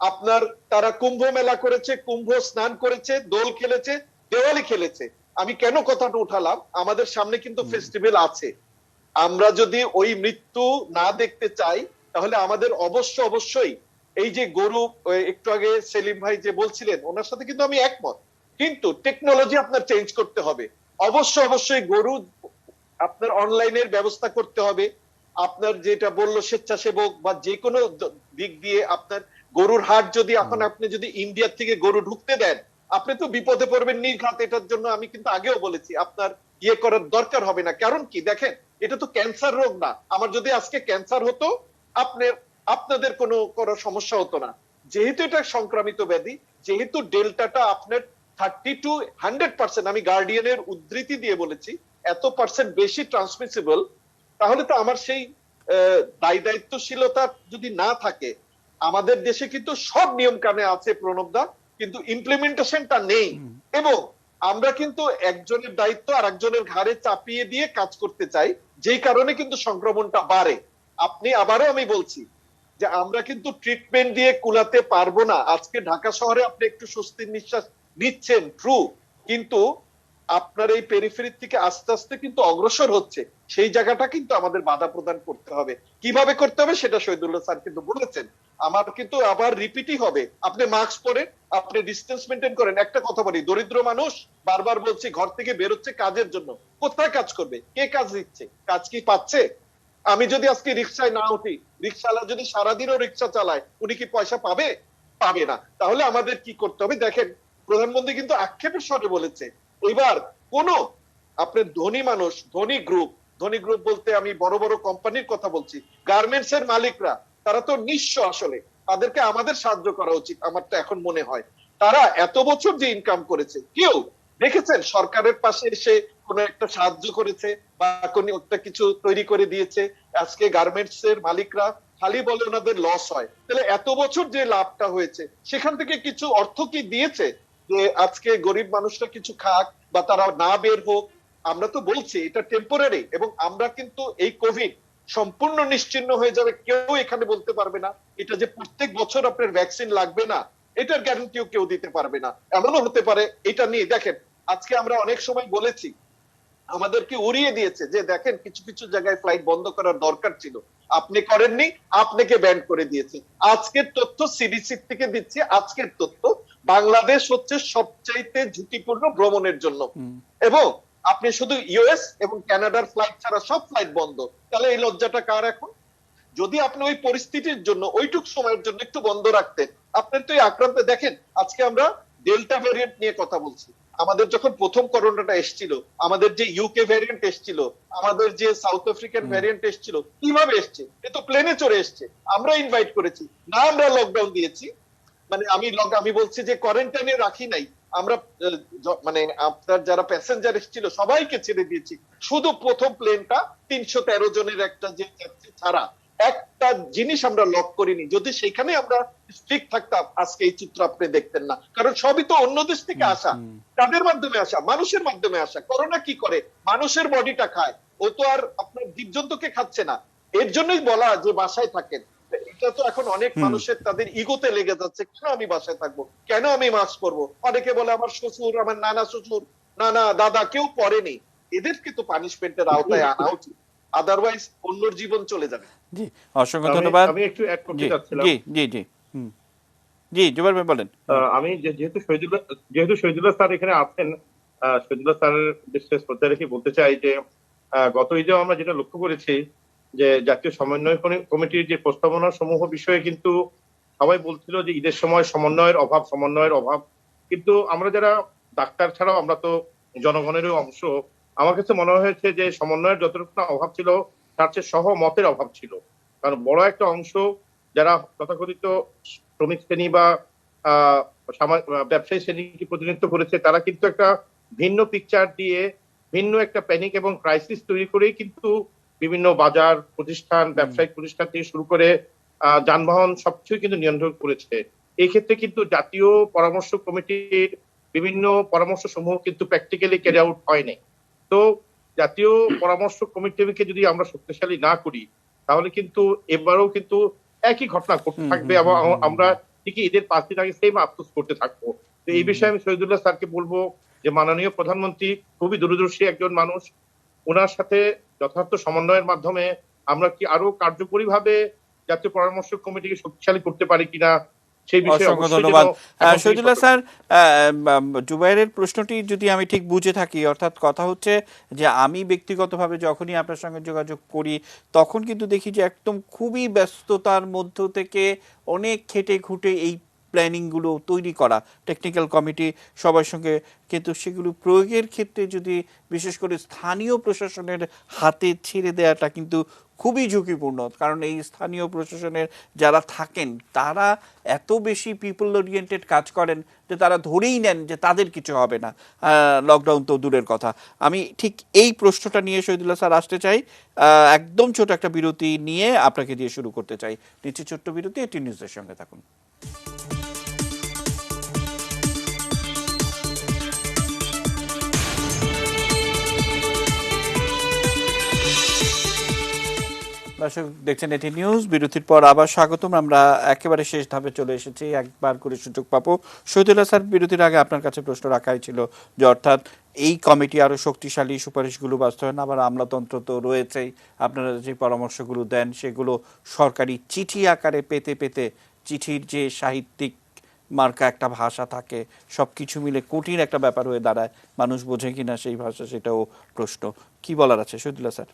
আপনার তারা কুম্ভ মেলা করেছে, কুম্ভ স্নান করেছে, দোল খেলেছে, দেওয়ালি খেলেছে। আমি কেন কথাটা উঠালাম, আমাদের সামনে কিন্তু ফেস্টিভ্যাল আছে। আমরা যদি ওই মৃত্যু না দেখতে চাই তাহলে আমাদের অবশ্যই এই যে গরু, একটু আগে সেলিম ভাই যে বলছিলেন ওনার সাথে কিন্তু আমি একমত, কিন্তু টেকনোলজি আপনার চেঞ্জ করতে হবে। অবশ্যই গরু আপনার অনলাইনের ব্যবস্থা করতে হবে। আপনার যেটা বললো স্বেচ্ছাসেবক বা যে কোনো দিক দিয়ে আপনার গরুর হাট যদি এখন আপনি যদি ইন্ডিয়া থেকে গরু ঢুকতে দেন, আপনি তো বিপদে পড়বেন নির্ঘাত। এটার জন্য আমি কিন্তু আগেও বলেছি আপনার ইয়ে করার দরকার হবে না। কারণ কি, দেখেন এটা তো ক্যান্সার রোগ না। আমার যদি আজকে ক্যান্সার হতো আপনাদের কোনো সমস্যা হতো না। যেহেতু এটা সংক্রামিত ব্যাধি, যেহেতু ডেল্টাটা আপনার 30 to 100%, আমি গার্ডিয়ানের উদ্ধৃতি দিয়ে বলেছি, এত পার্সেন্ট বেশি ট্রান্সমিসিবল, তাহলে তো আমার সেই দায় দায়িত্বশীলতা যদি না থাকে, আমাদের দেশে কিন্তু সব নিয়ম কানুন আছে প্রণবদা, কিন্তু ইমপ্লিমেন্টেশনটা নেই। এবং আমরা কিন্তু একজনের দায়িত্ব আর একজনের ঘাড়ে চাপিয়ে দিয়ে কাজ করতে চাই, যেই কারণে কিন্তু সংক্রমণটা বাড়ে। আপনি আবারও আমি বলছি যে আমরা কিন্তু ট্রিটমেন্ট দিয়ে কুলাতে পারবো না। আজকে ঢাকা শহরে আপনি একটু স্বস্তির নিঃশ্বাস নিচ্ছেন, ট্রু, কিন্তু আপনার এই পেরিফেরি থেকে আস্তে আস্তে কিন্তু অগ্রসর হচ্ছে, সেই জায়গাটা কিন্তু আমাদের বাধা প্রদান করতে হবে। কিভাবে করতে হবে সেটা শহীদুল্লাহ স্যার কিন্তু বলেছেন। আমার কিন্তু আবার রিপিটই হবে, আপনি মাস্ক পরেন, আপনি ডিস্টেন্স মেনটেন করেন। একটা কথা বলি, দরিদ্র মানুষ বারবার বলছি ঘর থেকে বেরোচ্ছে কাজের জন্য, কোথায় কাজ করবে, কে কাজ দিচ্ছে, কাজ কি পাচ্ছে? আমি যদি আজকে রিক্সায় না উঠি, রিক্সাওয়ালা যদি সারাদিনও রিক্সা চালায়, উনি কি পয়সা পাবে? পাবে না। তাহলে আমাদের কি করতে হবে? দেখেন প্রধানমন্ত্রী কিন্তু আক্ষেপের স্বরে বলেছে, এবার কোন আপনার ধনী মানুষ, ধনী গ্রুপ বলতে আমি বড় বড় কোম্পানির কথা বলছি, গার্মেন্টস এর মালিকরা, তারা তো নিঃস্ব। আসলে তাদেরকে আমাদের সাহায্য করা উচিত, আমার তো এখন মনে হয়। তারা এত বছর যে ইনকাম করেছে, কেউ দেখেছেন সরকারের পাশে এসে কোন একটা সাহায্য করেছে বা কোন একটা কিছু তৈরি করে দিয়েছে? আজকে গার্মেন্টস এর মালিকরা খালি বলে ওনাদের লস হয়, তাহলে এত বছর যে লাভটা হয়েছে সেখান থেকে কিছু অর্থ কি দিয়েছে যে আজকে গরিব মানুষরা কিছু খাক বা তারা না বের হোক? আমরা তো বলছি এটা টেম্পোরারি, এবং আমরা কিন্তু এই কোভিড সম্পূর্ণ নিশ্চিহ্ন হয়ে যাবে কেউ এখানে বলতে পারবে না। এটা যে প্রত্যেক বছর আপনার ভ্যাকসিন লাগবে না, এটার গ্যারান্টিও কেউ দিতে পারবে না। এমনও হতে পারে এটা নিয়ে, দেখেন আজকে আমরা অনেক সময় বলেছি, আমাদেরকে উড়িয়ে দিয়েছে যে দেখেন কিছু কিছু জায়গায় ফ্লাইট বন্ধ করার দরকার ছিল, আপনি করেননি, আপনাকে ব্যান করে দিয়েছে। আজকের তথ্য সিডিসি থেকে দিচ্ছি, আজকের তথ্য, বাংলাদেশ হচ্ছে সবচাইতে ঝুঁকিপূর্ণ ভ্রমণের জন্য, এবং আপনি শুধু ইউএস এবং কানাডার ফ্লাইট ছাড়া সব ফ্লাইট বন্ধ। তাহলে এই লজ্জাটা কার এখন? যদি আপনি ওই পরিস্থিতির জন্য ওইটুক সময়ের জন্য একটু বন্ধ রাখতেন, আপনার তো এই আক্রান্ত। দেখেন আজকে আমরা ডেল্টা ভ্যারিয়েন্ট নিয়ে কথা বলছি, আমাদের যখন প্রথম করোনাটা এসেছিল, আমাদের যে ইউকে ভ্যারিয়েন্ট এসেছিল, আমাদের যে সাউথ আফ্রিকান ভ্যারিয়েন্ট এসেছিল, কিভাবে এসছে? এ তো প্লেনে চড়ে এসছে, আমরা ইনভাইট করেছি না, আমরা লকডাউন দিয়েছি, মানে আমি বলছি যে কোয়ারেন্টাইনে রাখি নাই আমরা, মানে আপনার যারা প্যাসেঞ্জার এসেছিল সবাইকে ছেড়ে দিয়েছি, শুধু প্রথম প্লেনটা 313 জনের একটা যে যাত্রী ছাড়া একটা জিনিস আমরা লক করিনি। যদি সেখানে আমরা স্ট্রিক্ট থাকতাম, আজকে এই চিত্র আপনি দেখতেন না, কারণ সবই তো অন্য দেশ থেকে আসা, তাদের মাধ্যমে আসা, মানুষের মাধ্যমে আসা। করোনা কি করে? মানুষের বডিটা খায়, ও তো আর আপনার জীবজন্তুকে খাচ্ছে না। এর জন্যই বলা যে বাসায় থাকেন। এটা তো এখন অনেক মানুষের তাদের ইগোতে লেগে যাচ্ছে, কেন আমি বাসায় থাকবো, কেন আমি মাস্ক পরবো? অনেকে বলে আমার শ্বশুর, আমার নানা শ্বশুর, নানা দাদা কেউ পরেনি, এদেরকে তো পানিশমেন্টের আওতায় আনা উচিত, আদারওয়াইজ অন্যর জীবন চলে যাবে। জি, অসংখ্য ধন্যবাদ। আমি একটু অ্যাড করতে চাচ্ছিলাম। জি জি জি জি জুবাইর ভাই বলেন। আমি যেহেতু শহীদুল্লাহ স্যার এখানে আছেন, শহীদুল্লাহ স্যারের উদ্দেশ্যে শ্রদ্ধা রেখে বলতে চাই যে গত ঈদে আমরা যেটা লক্ষ্য করেছি যে জাতীয় সমন্বয় কমিটির যে প্রস্তাবনা সমূহ বিষয়ে কিন্তু সবাই বলছিল যে ঈদের সময় সমন্বয়ের অভাব, কিন্তু আমরা যারা ডাক্তার ছাড়াও আমরা তো জনগণেরও অংশ। আমার কাছে মনে হয়েছে যে সমন্বয়ের যতটুকু না অভাব ছিল, তার চেয়ে সহমতের অভাব ছিল। কারণ বড় একটা অংশ যারা তথাকথিত শ্রমিক শ্রেণী বা ব্যবসায়ী শ্রেণীকে প্রতিনিধিত্ব করেছে, তারা কিন্তু একটা ভিন্ন পিকচার দিয়ে ভিন্ন একটা প্যানিক এবং ক্রাইসিস তৈরি করেই কিন্তু বিভিন্ন বাজার প্রতিষ্ঠান, ব্যবসায়িক প্রতিষ্ঠান থেকে শুরু করে যানবাহন সবকিছু কিন্তু নিয়ন্ত্রণ করেছে। এই ক্ষেত্রে কিন্তু জাতীয় পরামর্শ কমিটির বিভিন্ন পরামর্শ সমূহ কিন্তু প্র্যাকটিক্যালি ক্যারি আউট হয়নি। তো জাতীয় পরামর্শ কমিটিকে যদি আমরা শক্তিশালী না করি, তাহলে কিন্তু এবারও কিন্তু একই ঘটনা ঘটতে থাকবে এবং আমরা ঠিকই ঈদের 5 দিন আগে সেম আফসোস করতে থাকবো। তো এই বিষয়ে আমি শহীদুল্লাহ স্যারকে বলবো যে মাননীয় প্রধানমন্ত্রী খুবই দূরদর্শী একজন মানুষ, ওনার সাথে যথার্থ সমন্বয়ের মাধ্যমে আমরা কি আরো কার্যকরী ভাবে জাতীয় পরামর্শ কমিটিকে শক্তিশালী করতে পারি কিনা সেই বিষয়ে অসংখ্য ধন্যবাদ শহীদুল্লাহ স্যার। জুবাইরের প্রশ্নটি যদি আমি ঠিক বুঝে থাকি, অর্থাৎ কথা হচ্ছে যে আমি ব্যক্তিগতভাবে যখনই আপনার সঙ্গে যোগাযোগ করি তখন কিন্তু দেখি যে একদম খুবই ব্যস্ততার মধ্য থেকে অনেক খেটে খুঁটে এই প্ল্যানিংগুলো তৈরি করা, টেকনিক্যাল কমিটি সবার সঙ্গে, কিন্তু সেগুলো প্রয়োগের ক্ষেত্রে যদি বিশেষ করে স্থানীয় প্রশাসনের হাতে ছেড়ে দেওয়াটা কিন্তু খুবই ঝুঁকিপূর্ণ। কারণ এই স্থানীয় প্রশাসনের যারা থাকেন তারা এত বেশি পিপল ওরিয়েন্টেড কাজ করেন যে তারা ধরেই নেন যে তাদের কিছু হবে না, লকডাউন তো দূরের কথা। আমি ঠিক এই প্রশ্নটা নিয়ে শহীদুল্লাহ স্যার আসতে চাই, একদম ছোট একটা বিরতি নিয়ে আপনাকে দিয়ে শুরু করতে চাই। নিচে ছোট্ট বিরতি, এটি নিউজের সঙ্গে থাকুন। দর্শক দেখছেন এটি নিউজ, বিরতির পর আবার স্বাগতম। আমরা একেবারে শেষ ধাপে চলে এসেছি, একবার করে সুযোগ পাবো। শহীদুল্লাহ স্যার, বিরতির আগে আপনার কাছে প্রশ্ন রাখাই ছিল যে অর্থাৎ এই কমিটি আরো শক্তিশালী, সুপারিশগুলো বাস্তবায়ন, আবার আমলাতন্ত্র তো রয়েছেই, আপনারা যে পরামর্শগুলো দেন সেগুলো সরকারি চিঠি আকারে পেতে পেতে, চিঠির যে সাহিত্যিক মার্কা একটা ভাষা থাকে, সবকিছু মিলে কঠিন একটা ব্যাপার হয়ে দাঁড়ায়, মানুষ বোঝে কিনা সেই ভাষা সেটাও প্রশ্ন। কি বলার আছে শহীদুল্লাহ স্যার?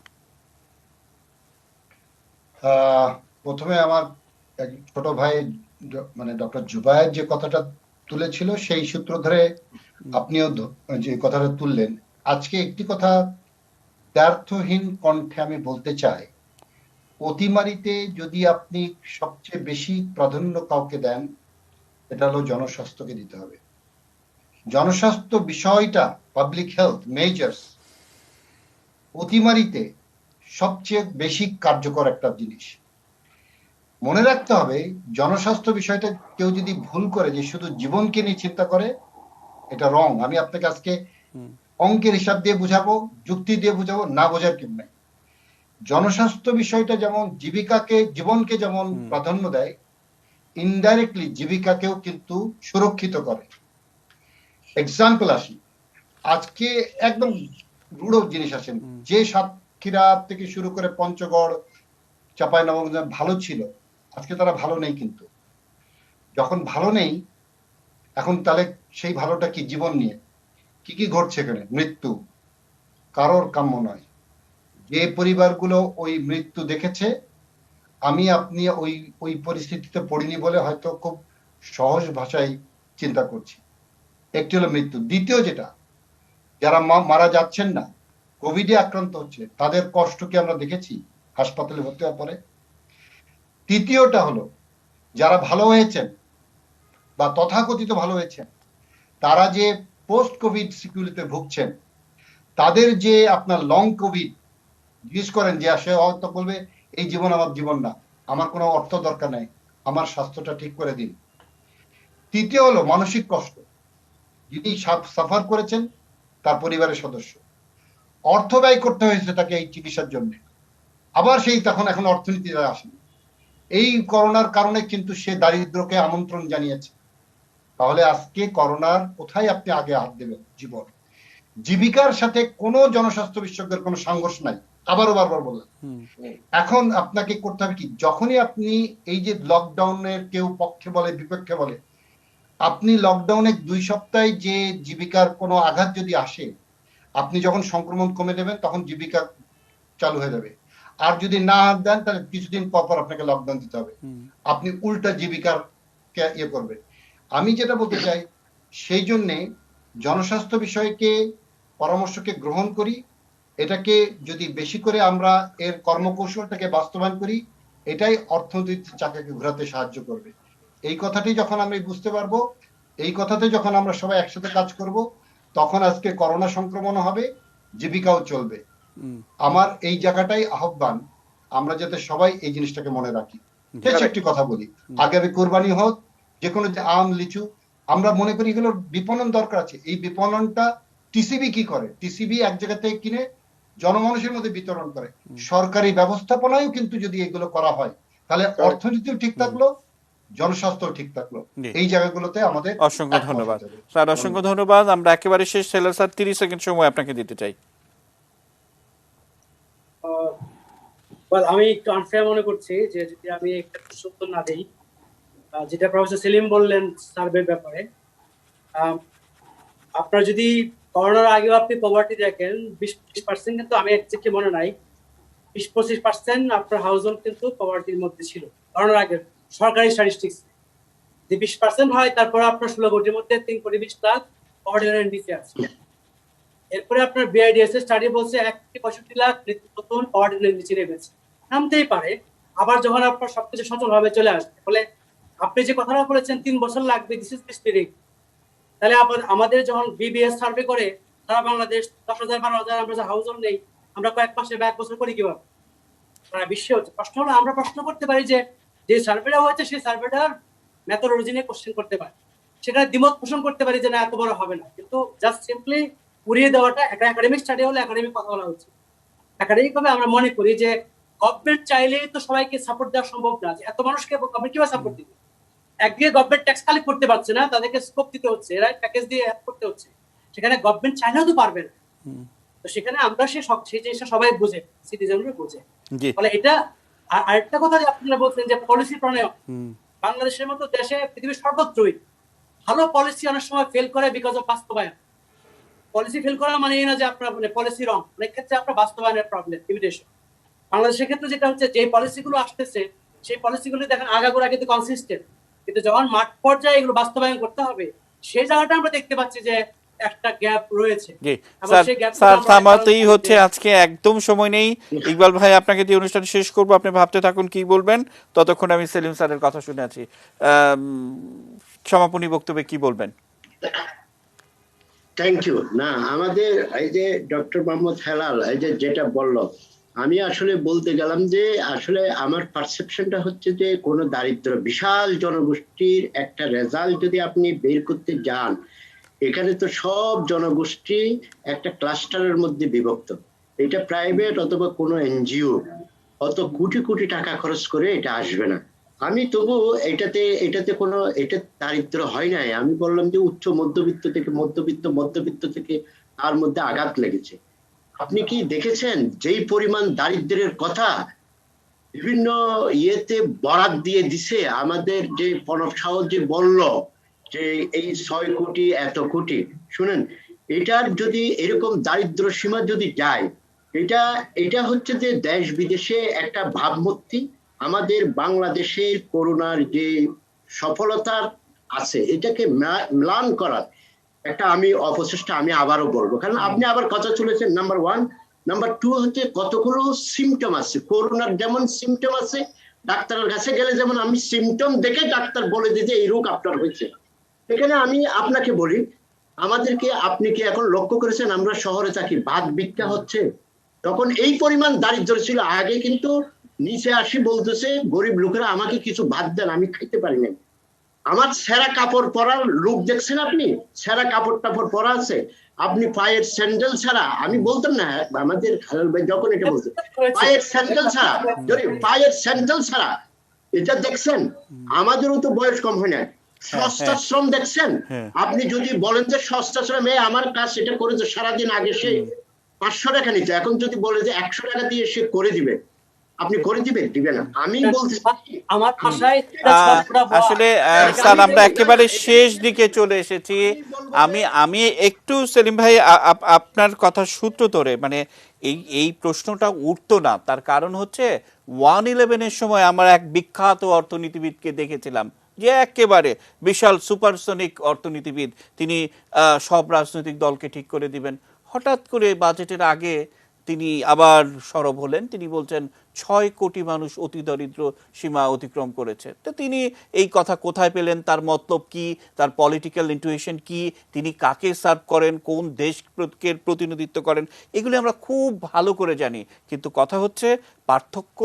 প্রথমে আমার এক ছোট ভাই মানে ডক্টর জুবায়ের যে কথাটা তুলেছিল সেই সূত্র ধরে আপনিও যে কথাটা তুললেন, আজকে একটি কথা দ্ব্যর্থহীন কণ্ঠে আমি বলতে চাই, অতিমারিতে যদি আপনি সবচেয়ে বেশি প্রাধান্য কাউকে দেন, এটা হলো জনস্বাস্থ্যকে দিতে হবে। জনস্বাস্থ্য বিষয়টা, পাবলিক হেলথ মেজার্স অতিমারিতে সবচেয়ে বেশি কার্যকর একটা জিনিস। মনে রাখতে হবে জনস্বাস্থ্য বিষয়টা কেউ যদি ভুল করে যে শুধু জীবনকে নিয়ে চিন্তা করে, এটা রং। আমি আপনাকে আজকে অঙ্কের হিসাব দিয়ে বুঝাবো, যুক্তি দিয়ে বুঝাবো, না বোঝার কেউ নাই। জনস্বাস্থ্য বিষয়টা যেমন জীবনকে যেমন প্রাধান্য দেয়, ইনডাইরেক্টলি জীবিকাকেও কিন্তু সুরক্ষিত করে। এক্সাম্পল আসি, আজকে একদম রূঢ় জিনিস আসেন, যে সাতক্ষীরা থেকে শুরু করে পঞ্চগড়, চাঁপাইনবাবগঞ্জ ভালো ছিল, আজকে তারা ভালো নেই। কিন্তু যখন ভালো নেই, এখন তাহলে সেই ভালোটা কি? জীবন নিয়ে কি কি ঘটছে এখানে? মৃত্যু কারোর কাম্য নয়। যে পরিবারগুলো ওই মৃত্যু দেখেছে, আমি আপনি ওই পরিস্থিতিতে পড়িনি বলে হয়তো খুব সহজ ভাষায় চিন্তা করছি। একটি হলো মৃত্যু। দ্বিতীয় যেটা, যারা মারা যাচ্ছেন না, কোভিডে আক্রান্ত হচ্ছে, তাদের কষ্ট কি আমরা দেখেছি হাসপাতালে ভর্তি হওয়ার পরে? তৃতীয়টা হলো যারা ভালো হয়েছেন বা তথাকথিত ভালো হয়েছেন, তারা যে পোস্ট কোভিড সিকিউরিটিতে ভুগছেন, তাদের যে আপনার লং কোভিড, জিজ্ঞেস করেন যে সে হয়তো বলবে এই জীবন আমার জীবন না, আমার কোনো অর্থ দরকার নাই, আমার স্বাস্থ্যটা ঠিক করে দিন। তৃতীয় হলো মানসিক কষ্ট, যিনি সাফার করেছেন তার পরিবারের সদস্য, অর্থ ব্যয় করতে হয়েছে তাকে এই চিকিৎসার জন্য, আবার সেই তখন এখন অর্থনীতিতে আসেন। এই করোনার কারণে কিন্তু সে দারিদ্রকে আমন্ত্রণ জানিয়েছে। তাহলে আজকে করোনার কোথায় আপনি আগে হাত দেবেন? জীবন, জীবিকার সাথে কোনো জনস্বাস্থ্য বিশেষজ্ঞের কোনো সংঘর্ষ নাই। আবারও বারবার বললাম, এখন আপনাকে করতে হবে কি, যখনই আপনি এই যে লকডাউনের কেউ পক্ষে বলে বিপক্ষে বলে, আপনি লকডাউনে 2 সপ্তাহে যে জীবিকার কোনো আঘাত যদি আসে, আপনি যখন সংক্রমণ কমে দেবেন তখন জীবিকা চালু হয়ে যাবে। আর যদি না দেন তাহলে কিছুদিন পর পর আপনাকে লকডাউন দিতে হবে, আপনি উল্টা জীবিকার ইয়ে করবেন। আমি যেটা বলতে চাই, সেই জন্যে জনস্বাস্থ্য বিষয়কে পরামর্শকে গ্রহণ করি, এটাকে যদি বেশি করে আমরা এর কর্মকৌশলটাকে বাস্তবায়ন করি, এটাই অর্থনৈতিক চাকাকে ঘোরাতে সাহায্য করবে। এই কথাটি যখন আমি বুঝতে পারবো, এই কথাতে যখন আমরা সবাই একসাথে কাজ করব, তখন আজকে করোনা সংক্রমণ হবে, জীবিকাও চলবে। আমার এই জায়গাটাই আহ্বান, আমরা যাতে সবাই এই জিনিসটাকে মনে রাখি। বেশ একটি কথা বলি, আগামী কোরবানি হোক, যে কোনো যে আম লিচু, আমরা মনে করি এগুলোর বিপণন দরকার আছে। এই বিপণনটা টিসিবি কি করে? টিসিবি এক জায়গা থেকে কিনে জনমানুষের মধ্যে বিতরণ করে। সরকারি ব্যবস্থাপনায়ও কিন্তু যদি এগুলো করা হয়, তাহলে অর্থনীতিও ঠিক থাকলো, জনস্বাস্থ্য ঠিক থাকলো। এই জায়গাগুলোতে আমাদের অসংখ্য ধন্যবাদ স্যার, অসংখ্য ধন্যবাদ। আমরা একেবারে শেষ, সেলার স্যার 30 সেকেন্ড সময় আপনাকে দিতে চাই। আমি একটু আনফেয়ার মনে করছি যে যদি আমি একটা প্রশ্ন উত্তর না দিই, যেটা প্রফেসর সেলিম বললেন সার্ভের ব্যাপারে, আপনার যদি করোনার আগেও আপনি পভার্টি দেখেন 20-25% কিন্তু আমি একচেকে মনে নাই 20-25% আপনার হাউস হোল্ড কিন্তু পভার্টির মধ্যে ছিল করোনার আগে সরকারি স্ট্যাটিস্টিক্স। যে 20% হয় তারপরে আপনার 16 কোটির মধ্যে 3 কোটি 20 লাখ পভার্টি লাইনের নিচে আছে। এরপরে আপনার বিআইডিএস এর স্টাডি বলছে 1 কোটি 65 লাখ নতুন পভার্টি লাইনের নিচে নেমেছে। নামতেই পারে, আবার যখন আপনার সবকিছু সচল ভাবে চলে আসবে। ফলে আপনি যে কথাটা বলেছেন 3 বছর লাগবে, দিস ইজ মিস্টেরিক। তাহলে আমাদের যখন বিবিএস সার্ভে করে সারা বাংলাদেশ 10,000-12,000 আমরা যে হাউস হোল্ড নেই, আমরা কয়েক মাসে বা 1 বছর করি কিভাবে? সারা বিশ্বে হচ্ছে। প্রশ্ন হলো, আমরা প্রশ্ন করতে পারি যে সার্ভেটা হয়েছে সেই সার্ভেটার মেথোডোলজি নিয়ে কোশ্চেন করতে পারি, সেখানে দ্বিমত পোষণ করতে পারি যে না এত বড় হবে না, কিন্তু জাস্ট সিম্পলি উড়িয়ে দেওয়াটা একটা একাডেমিক স্টাডি হলে একাডেমিক কথা বলা উচিত। একাডেমিক ভাবে আমরা মনে করি যে গভর্নমেন্ট চাইলেই তো সবাইকে সাপোর্ট দেওয়া সম্ভব না। এত মানুষকে গভর্নমেন্ট কিভাবে সাপোর্ট দিবে? একদিকে গভর্নমেন্ট ট্যাক্স কালেক্ট করতে পারছে না, তাদেরকে স্কোপ দিতে হচ্ছে, এরা প্যাকেজ দিয়ে হেল্প করতে হচ্ছে, সেখানে গভর্নমেন্ট চাইলেও তো পারবে না। তো সেখানে আমরা সেই জিনিসটা সবাই বুঝে, সিটিজেনরা বুঝে। ফলে এটা আরেকটা কথা যে আপনারা বলছেন যে পলিসি প্রণয়ন, বাংলাদেশের মতো দেশে পৃথিবীর সর্বত্রই ভালো পলিসি অনেক সময় ফেল করে বিকজ অফ বাস্তবায়ন। পলিসি ফেল করা মানে এই না যে আপনার মানে পলিসি রং, অনেক ক্ষেত্রে আপনার বাস্তবায়নের প্রবলেম, লিমিটেশন। বাংলাদেশের ক্ষেত্রে যেটা হচ্ছে, যে পলিসিগুলো আসতেছে সেই পলিসিগুলো দেখেন আগাগোড়া কিন্তু কনসিস্টেন্ট, কিন্তু যখন মাঠ পর্যায়ে এগুলো বাস্তবায়ন করতে হবে সেই জায়গাটা আমরা দেখতে পাচ্ছি যে একটা গ্যাপ রয়েছে। স্যার থামাতেই হচ্ছে, আজকে একদম সময় নেই। ইকবাল ভাই, আপনাকে দিয়ে অনুষ্ঠান শেষ করবো, আপনি ভাবতে থাকুন কি বলবেন, ততক্ষণ আমি সেলিম স্যারের কথা শুনে আছি। সমাপনী বক্তব্যে কি বলবেন? Thank you. না, আমাদের এই যে ডক্টর মোহাম্মদ হেলাল এই যে যেটা বলল, আমি আসলে বলতে গেলাম যে আসলে আমার পারসেপশনটা হচ্ছে যে কোনো দারিদ্র বিশাল জনগোষ্ঠীর একটা রেজাল্ট যদি আপনি বের করতে যান, এখানে তো সব জনগোষ্ঠী একটা ক্লাস্টারের মধ্যে বিভক্ত। এটা প্রাইভেট অথবা কোনো এনজিও অত কোটি কোটি টাকা খরচ করে এটা আসবে না। আমি তবু এটাতে কোনো এটা দারিদ্র হয় নাই। আমি বললাম যে উচ্চ মধ্যবিত্ত থেকে মধ্যবিত্ত থেকে তার মধ্যে আঘাত লেগেছে। আপনি কি দেখেছেন যেই পরিমাণ দারিদ্র্যের কথা বিভিন্ন ইয়েতে বরাদ দিয়ে দিছে? আমাদের যে প্রণব সাহ যে বলল যে এই 6 কোটি এত কোটি, শুনেন, এটার যদি এরকম দারিদ্র সীমা যদি যায়, এটা হচ্ছে যে দেশ বিদেশে একটা ভাবমূর্তি। আমাদের বাংলাদেশের করোনার যে সফলতা আছে এটাকে ম্লান করার একটা আমি অপচেষ্টা আমি আবারও বলবো। কারণ আপনি আবার কথা চলেছেন নাম্বার 1, নাম্বার 2 হচ্ছে কতগুলো সিমটম আছে করোনার। যেমন সিমটম আছে, ডাক্তারের কাছে গেলে যেমন আমি সিমটম দেখে ডাক্তার বলে দিতে এই রোগ আপনার হয়েছে। এখানে আমি আপনাকে বলি, আমাদেরকে আপনি কি এখন লক্ষ্য করেছেন আমরা শহরে থাকি, ভাত ভিক্ষা হচ্ছে, তখন এই পরিমাণ দারিদ্র ছিল। আগে কিন্তু নিচে আসি বলতেছে গরিব লোকেরা আমাকে কিছু ভাত দেন, আমি খাইতে পারি না। আমার সেরা কাপড় পরার লোক দেখছেন আপনি? সেরা কাপড় টাপড় পরা আছে, আপনি পায়ের স্যান্ডেল ছাড়া, আমি বলতাম না আমাদের খালাল ভাই যখন এটা বলছে পায়ের স্যান্ডেল ছাড়া, যদি পায়ের স্যান্ডেল ছাড়া এটা দেখছেন? আমাদেরও তো বয়স কম হয় না। সস্তাশ্রম দেখছেন? আপনি যদি বলেন যে সস্তাশ্রমে আমার কাজ সেটা করেছে, সারাদিন আগে সে 500 টাকা নিচ্ছে, এখন যদি বলে যে 100 টাকা দিয়ে সে করে দিবে, আপনি করে দিবেন? দিবে না। আমি বলতে আমার ভাষায় আসলে স্যার আমরা একেবারে শেষ দিকে চলে এসেছি। আমি একটু সেলিম ভাই আপনার কথা সূত্র ধরে, মানে এই প্রশ্নটা উঠতো না, তার কারণ হচ্ছে 1/11 সময় আমরা এক বিখ্যাত অর্থনীতিবিদকে দেখেছিলাম যে একেবারে বিশাল সুপারসনিক অর্থনীতিবিদ, তিনি সব রাজনৈতিক দলকে ঠিক করে দিবেন। হঠাৎ করে বাজেটের আগে তিনি আবার সরব হলেন, তিনি বলছেন 6 কোটি মানুষ অতি দরিদ্র সীমা অতিক্রম করেছে। তো তিনি এই কথা কোথায় পেলেন, তার মতলব কি, তার পলিটিক্যাল ইন্টুইশন কি, তিনি কাকে সার্ভ করেন, কোন দেশকে প্রতিনিধিত্ব করেন, এগুলি আমরা খুব ভালো করে জানি। কিন্তু কথা হচ্ছে পার্থক্য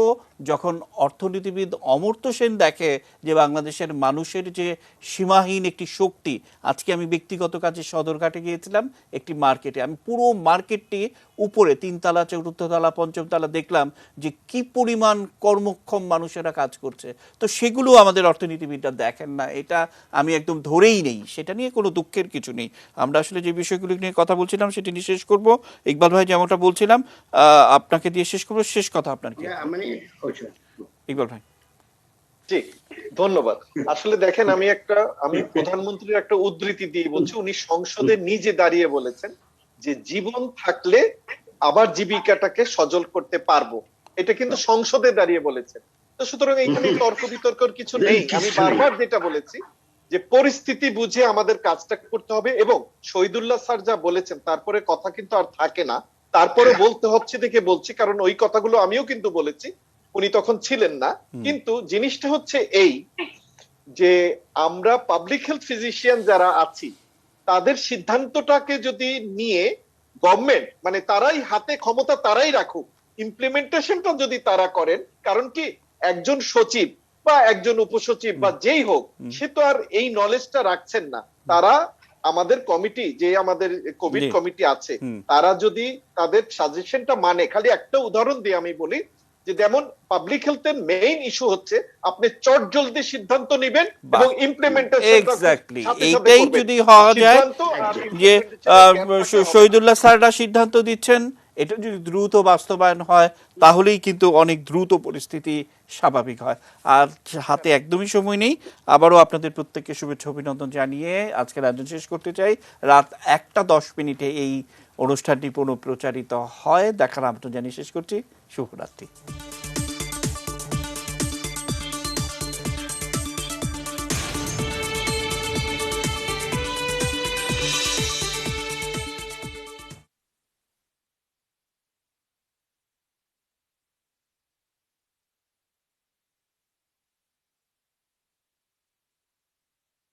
যখন অর্থনীতিবিদ অমর্ত্য সেন দেখে যে বাংলাদেশের মানুষের যে সীমাহীন একটি শক্তি। আজকে আমি ব্যক্তিগত কাজে সদরঘাটে গিয়েছিলাম একটি মার্কেটে, আমি পুরো মার্কেটটি উপরে 3 তলা 4 তলা 5ম তলা দেখলাম যে কি পরিমাণ কর্মক্ষম মানুষেরা কাজ করছে। তো সেগুলো আমাদের অর্থনীতিবিদরা দেখেন না, এটা আমি একদম ধরেই নেই, সেটা নিয়ে কোনো দুঃখের কিছু নেই। আমরা আসলে যে বিষয়গুলো নিয়ে কথা বলছিলাম সেটি নিয়ে শেষ করব। ইকবাল ভাই যেমনটা বলছিলাম আপনাকে দিয়ে শেষ করবো, শেষ কথা আপনার কি? মানে ইকবাল ভাই। জি, ধন্যবাদ। আসলে দেখেন, আমি প্রধানমন্ত্রীর একটা উদ্ধৃতি দিয়ে বলছি। উনি সংসদে নিজে দাঁড়িয়ে বলেছেন যে জীবন থাকলে আবার জীবিকাটাকে সজল করতে পারবো, এটা কিন্তু সংসদে দাঁড়িয়ে বলেছেন। তো সুতরাং এখানে তর্ক বিতর্কের কিছু নেই। আমি বারবার যেটা বলেছি যে পরিস্থিতি বুঝে আমাদের কাজটা করতে হবে, এবং শহীদুল্লাহ স্যার যা বলেছেন তারপরে কথা কিন্তু আর থাকে না, তারপরে বলতে হচ্ছে দেখে বলছি, কারণ ওই কথাগুলো আমিও কিন্তু বলেছি, উনি তখন ছিলেন না। কিন্তু জিনিসটা হচ্ছে এই যে আমরা পাবলিক হেলথ ফিজিশিয়ান যারা আছি তাদের সিদ্ধান্তটাকে যদি নিয়ে গভর্নমেন্ট, মানে তারাই হাতে ক্ষমতা তারাই রাখুক, ইমপ্লিমেন্টেশনটা যদি তারা করেন, কারণ কি একজন সচিব বা একজন উপসচিব বা যেই হোক সে তো আর এই নলেজটা রাখছেন না। তারা আমাদের কমিটি, যে আমাদের কোভিড কমিটি আছে, তারা যদি তাদের সাজেশনটা মানে, খালি একটা উদাহরণ দিয়ে আমি বলি যে যেমন পাবলিক হেলথের মেইন ইস্যু হচ্ছে আপনি চট জলদি সিদ্ধান্ত নেবেন এবং ইমপ্লিমেন্টেশন এক্স্যাক্টলি এইটাই যদি হওয়া যায়, যে শহীদুল্লাহ স্যাররা সিদ্ধান্ত দিচ্ছেন, এটা যদি দ্রুত বাস্তবায়ন হয় তাহলেই কিন্তু অনেক দ্রুত পরিস্থিতি স্বাভাবিক হয়। আর হাতে একদমই সময় নেই। আবারও আপনাদের প্রত্যেককে শুভেচ্ছা অভিনন্দন জানিয়ে আজকের আয়োজন শেষ করতে চাই। রাত 1:10 এই অনুষ্ঠানটি পুনঃপ্রচারিত হয়, দেখার আমন্ত্রণ জানিয়ে শেষ করছি। শুভরাত্রি।